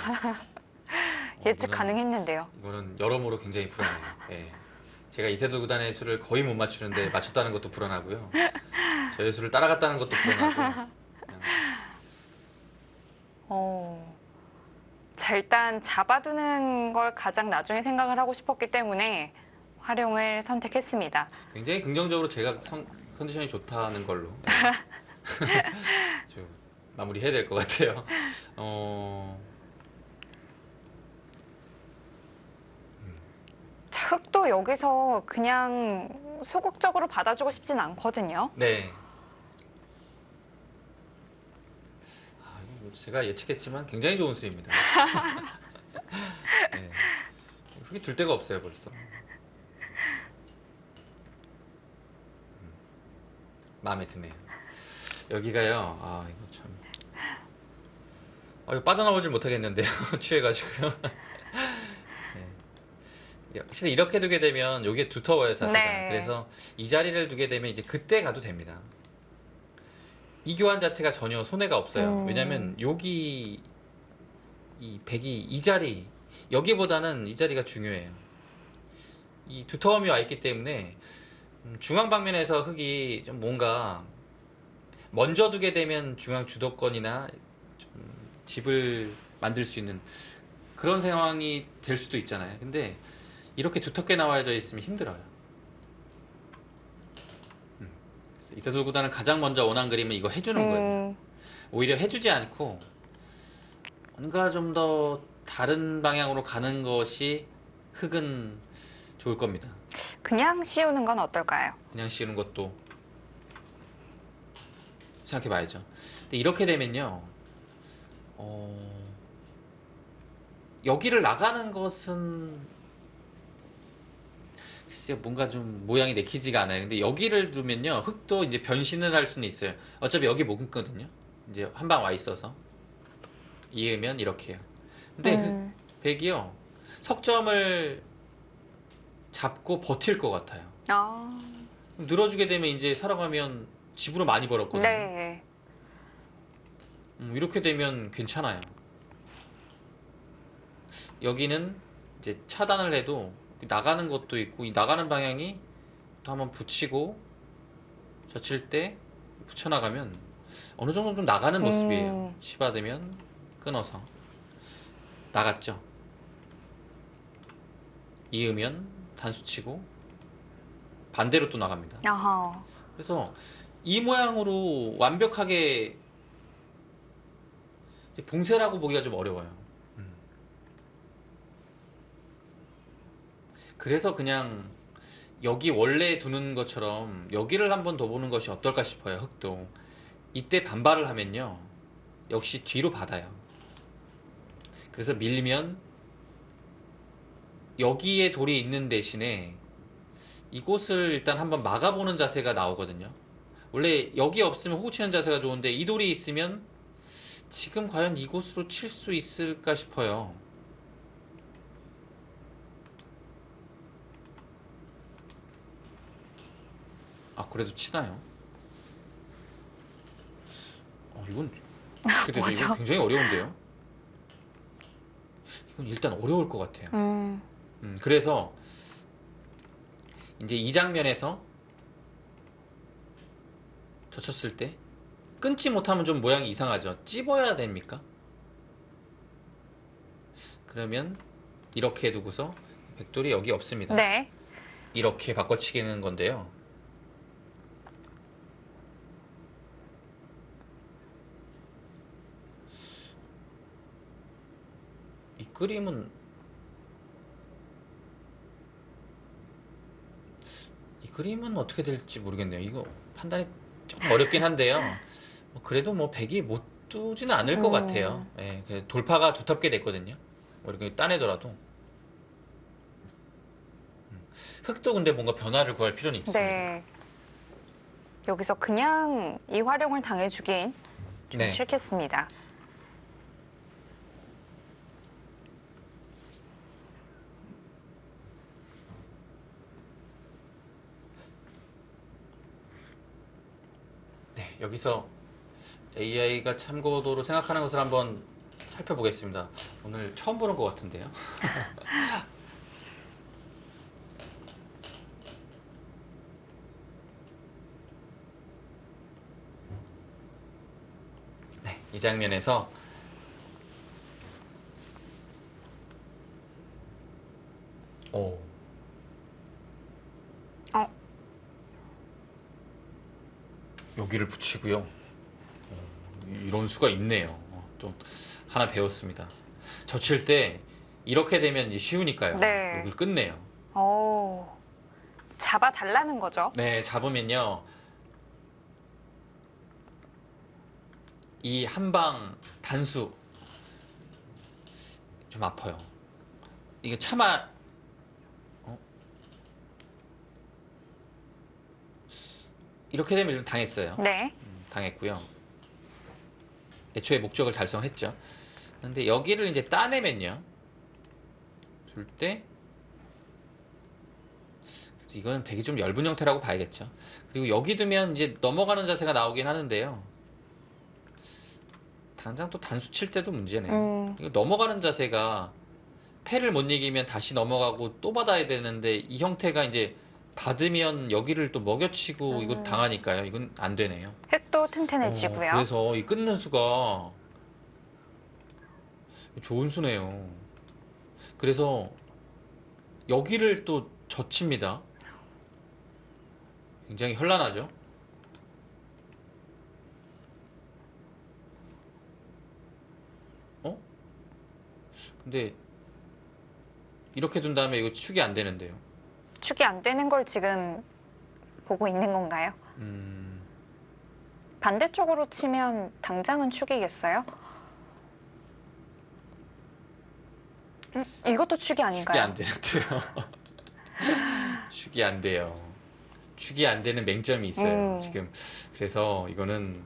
예측 이거는- 가능했는데요. 이거는 여러모로 굉장히 불안해요. 예. 제가 이세돌 구단의 수를 거의 못 맞추는데 맞췄다는 것도 불안하고요. 저의 수를 따라갔다는 것도 불안하고. 그냥 자, 일단 잡아두는 걸 가장 나중에 생각을 하고 싶었기 때문에 활용을 선택했습니다. 굉장히 긍정적으로 제가 컨디션이 좋다는 걸로 좀 마무리해야 될 것 같아요. 자, 흑도 여기서 그냥 소극적으로 받아주고 싶진 않거든요. 네. 이거 제가 예측했지만 굉장히 좋은 수입니다. 네. 흙이 들 데가 없어요 벌써. 마음에 드네요. 여기가요. 이거 참. 이거 빠져나오질 못하겠는데요. 취해가지고요. 네. 확실히 이렇게 두게 되면 이게 두터워요 자세가. 네. 그래서 이 자리를 두게 되면 이제 그때 가도 됩니다. 이 교환 자체가 전혀 손해가 없어요. 왜냐면 여기 이 백이 이 자리 여기보다는 이 자리가 중요해요. 이 두터움이 와 있기 때문에 중앙 방면에서 흙이 좀 뭔가 먼저 두게 되면 중앙 주도권이나 좀 집을 만들 수 있는 그런 상황이 될 수도 있잖아요. 근데 이렇게 두텁게 나와져 있으면 힘들어요. 그래서 이세돌 구단은 가장 먼저 원한 그림은 이거 해주는 거예요. 오히려 해주지 않고 뭔가 좀 더 다른 방향으로 가는 것이 흙은 좋을 겁니다. 그냥 씌우는 건 어떨까요? 그냥 씌우는 것도 생각해 봐야죠. 근데 이렇게 되면요, 여기를 나가는 것은 글쎄요, 뭔가 좀 모양이 내키지가 않아요. 근데 여기를 두면요, 흙도 이제 변신을 할 수는 있어요. 어차피 여기 못 끊거든요. 이제 한 방 와 있어서 이으면 이렇게요. 근데 백이요, 석점을 잡고 버틸 것 같아요. 늘어주게 되면 이제 살아가면 집으로 많이 벌었거든요. 네. 이렇게 되면 괜찮아요. 여기는 이제 차단을 해도 나가는 것도 있고 이 나가는 방향이 또 한번 붙이고 젖힐 때 붙여나가면 어느 정도 좀 나가는 모습이에요. 치받으면 끊어서 나갔죠. 이으면 단수치고 반대로 또 나갑니다. 아하. 그래서 이 모양으로 완벽하게 봉쇄라고 보기가 좀 어려워요. 그래서 그냥 여기 원래 두는 것처럼 여기를 한번 더 보는 것이 어떨까 싶어요. 흙도 이때 반발을 하면요 역시 뒤로 받아요. 그래서 밀리면 여기에 돌이 있는 대신에 이곳을 일단 한번 막아보는 자세가 나오거든요. 원래 여기 없으면 호구 치는 자세가 좋은데 이 돌이 있으면 지금 과연 이곳으로 칠 수 있을까 싶어요. 그래도 치나요? 이건 어떻게 되죠? 뭐죠? 이거 굉장히 어려운데요? 이건 일단 어려울 것 같아요. 그래서 이제 이 장면에서 젖혔을 때 끊지 못하면 좀 모양이 이상하죠. 찝어야 됩니까? 그러면 이렇게 두고서 백돌이 여기 없습니다. 네. 이렇게 바꿔치기는 건데요. 이 그림은 어떻게 될지 모르겠네요. 이거 판단이 조금 어렵긴 한데요. 그래도 뭐 백이 못 두지는 않을 것 같아요. 예, 돌파가 두텁게 됐거든요. 이렇게 따내더라도 흙도 근데 뭔가 변화를 구할 필요는 있습니다. 네. 여기서 그냥 이 활용을 당해주긴 좀 네. 싫겠습니다. 네, 여기서 AI가 참고도로 생각하는 것을 한번 살펴보겠습니다. 오늘 처음 보는 것 같은데요. 네, 이 장면에서 오. 여기를 붙이고요. 이런 수가 있네요. 또 하나 배웠습니다. 젖힐 때 이렇게 되면 이제 쉬우니까요. 네. 여기를 끝내요. 오, 잡아 달라는 거죠. 네, 잡으면요. 이 한방 단수 좀 아파요. 이게 차마 이렇게 되면 좀 당했어요. 네. 당했고요. 애초에 목적을 달성했죠. 근데 여기를 이제 따내면요. 줄 때 이거는 되게 좀 엷은 형태라고 봐야겠죠. 그리고 여기 두면 이제 넘어가는 자세가 나오긴 하는데요. 당장 또 단수 칠 때도 문제네요. 이거 넘어가는 자세가 패를 못 이기면 다시 넘어가고 또 받아야 되는데 이 형태가 이제 받으면 여기를 또 먹여치고 이거 당하니까요. 이건 안 되네요. 획도 튼튼해지고요. 그래서 이 끊는 수가 좋은 수네요. 그래서 여기를 또 젖힙니다. 굉장히 현란하죠. 근데 이렇게 둔 다음에 이거 축이 안 되는데요. 축이 안 되는 걸 지금 보고 있는 건가요? 반대쪽으로 치면 당장은 축이겠어요? 이것도 축이 아닌가요? 축이 안 되는데요. 축이 안 돼요. 축이 안 되는 맹점이 있어요. 지금 그래서 이거는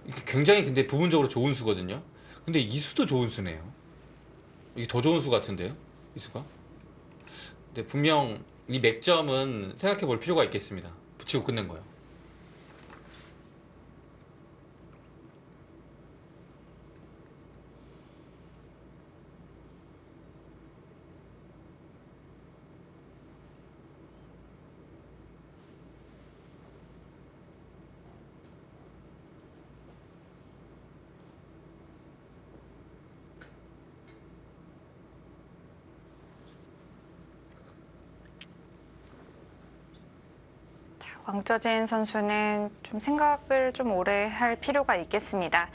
이게 굉장히 근데 부분적으로 좋은 수거든요. 근데 이 수도 좋은 수네요. 이게 더 좋은 수 같은데요, 이 수가. 근데 분명 이 맥점은 생각해 볼 필요가 있겠습니다. 붙이고 끝낸 거요. 왕쩌진 선수는 좀 생각을 좀 오래 할 필요가 있겠습니다.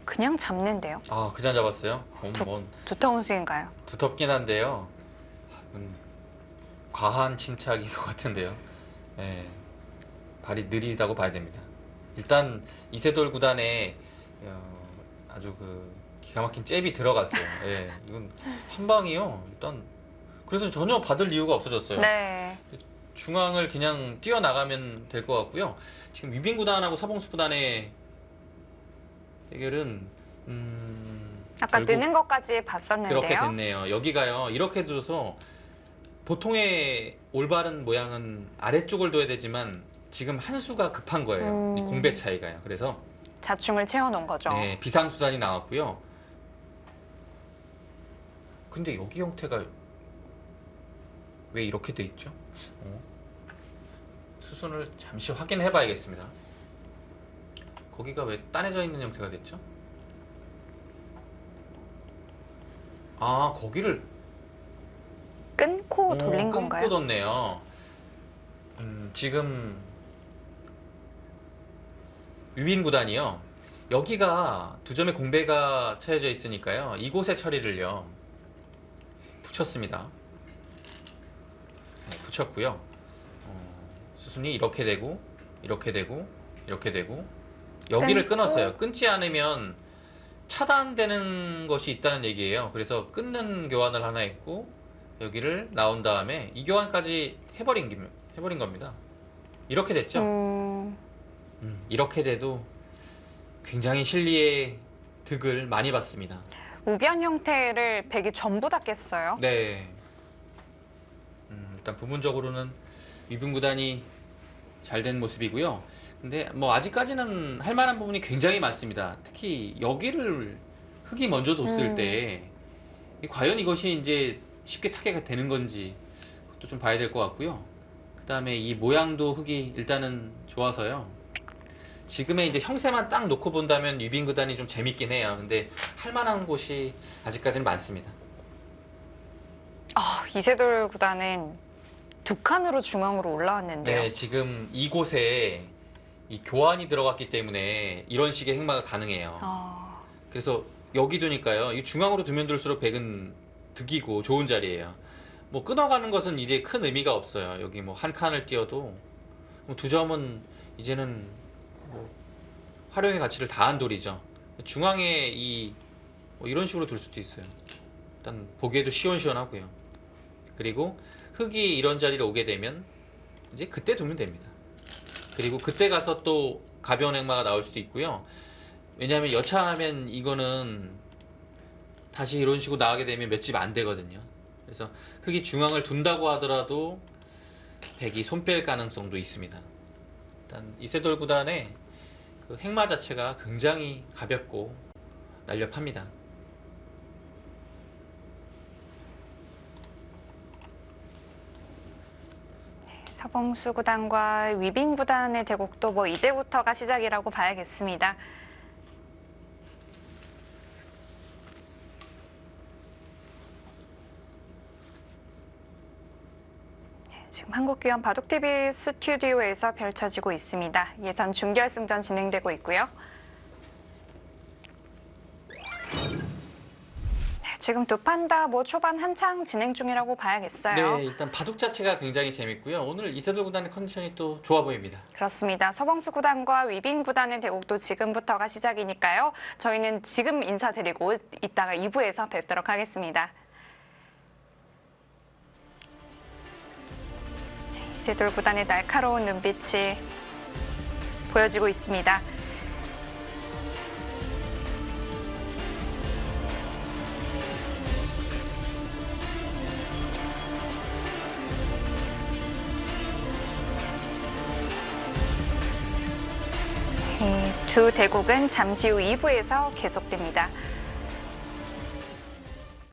그냥 잡는데요. 아, 그냥 잡았어요? 두터운 스윙인가요? 두텁긴 한데요. 과한 침착인 것 같은데요. 예, 발이 느리다고 봐야 됩니다. 일단 이세돌 구단에 아주 기가 막힌 잽이 들어갔어요. 예, 이건 한 방이요. 일단 그래서 전혀 받을 이유가 없어졌어요. 네. 중앙을 그냥 뛰어나가면 될 것 같고요. 지금 유빈 구단하고 사봉수 구단의 대결은 아까 결국 느는 것까지 봤었는데요. 그렇게 됐네요. 여기가요. 이렇게 둬서 보통의 올바른 모양은 아래쪽을 둬야 되지만 지금 한 수가 급한 거예요. 이 공배 차이가요. 그래서 자충을 채워놓은 거죠. 네, 비상수단이 나왔고요. 근데 여기 형태가 왜 이렇게 돼 있죠? 수순을 잠시 확인해 봐야겠습니다. 거기가 왜 따내져 있는 형태가 됐죠? 아, 거기를 끊고 돌린 건가요? 끊고 뒀네요. 지금 유빈 구단이요. 여기가 두 점의 공배가 처해져 있으니까요. 이곳의 처리를요. 붙였습니다. 네, 붙였고요. 수순이 이렇게 되고 이렇게 되고 이렇게 되고 여기를 끊고. 끊었어요. 끊지 않으면 차단되는 것이 있다는 얘기예요. 그래서 끊는 교환을 하나 했고 여기를 나온 다음에 이 교환까지 해버린 겁니다. 이렇게 됐죠. 이렇게 돼도 굉장히 실리의 득을 많이 봤습니다. 우변 형태를 백이 전부 다 깼어요. 네. 일단 부분적으로는 위빙 구단이 잘 된 모습이고요. 근데 뭐 아직까지는 할 만한 부분이 굉장히 많습니다. 특히 여기를 흙이 먼저 뒀을 때 과연 이것이 이제 쉽게 타개가 되는 건지 그것도 좀 봐야 될 것 같고요. 그 다음에 이 모양도 흙이 일단은 좋아서요. 지금의 이제 형세만 딱 놓고 본다면 위빙 구단이 좀 재밌긴 해요. 근데 할 만한 곳이 아직까지는 많습니다. 이세돌 구단은 두 칸으로 중앙으로 올라왔는데요. 네, 지금 이곳에 이 교환이 들어갔기 때문에 이런 식의 행마가 가능해요. 그래서 여기 두니까요. 이 중앙으로 두면 둘수록 백은 득이고 좋은 자리예요. 뭐 끊어가는 것은 이제 큰 의미가 없어요. 여기 뭐 한 칸을 띄어도 뭐 두 점은 이제는 뭐 활용의 가치를 다한 돌이죠. 중앙에 뭐 이런 식으로 둘 수도 있어요. 일단 보기에도 시원시원하고요. 그리고 흙이 이런 자리로 오게 되면 이제 그때 두면 됩니다. 그리고 그때 가서 또 가벼운 행마가 나올 수도 있고요. 왜냐하면 여차하면 이거는 다시 이런 식으로 나가게 되면 몇 집 안 되거든요. 그래서 흙이 중앙을 둔다고 하더라도 백이 손 뺄 가능성도 있습니다. 일단 이세돌 구단의 그 행마 자체가 굉장히 가볍고 날렵합니다. 서봉수 구단과 위빙 구단의 대국도 뭐 이제부터가 시작이라고 봐야겠습니다. 지금 한국기원 바둑TV 스튜디오에서 펼쳐지고 있습니다. 예선 준결승전 진행되고 있고요. 지금 두 판 다 뭐 초반 한창 진행 중이라고 봐야겠어요. 네, 일단 바둑 자체가 굉장히 재밌고요. 오늘 이세돌 구단의 컨디션이 또 좋아 보입니다. 그렇습니다. 서봉수 구단과 위빙 구단의 대국도 지금부터가 시작이니까요. 저희는 지금 인사드리고 이따가 2부에서 뵙도록 하겠습니다. 이세돌 구단의 날카로운 눈빛이 보여지고 있습니다. 두 대국은 잠시 후 2부에서 계속됩니다.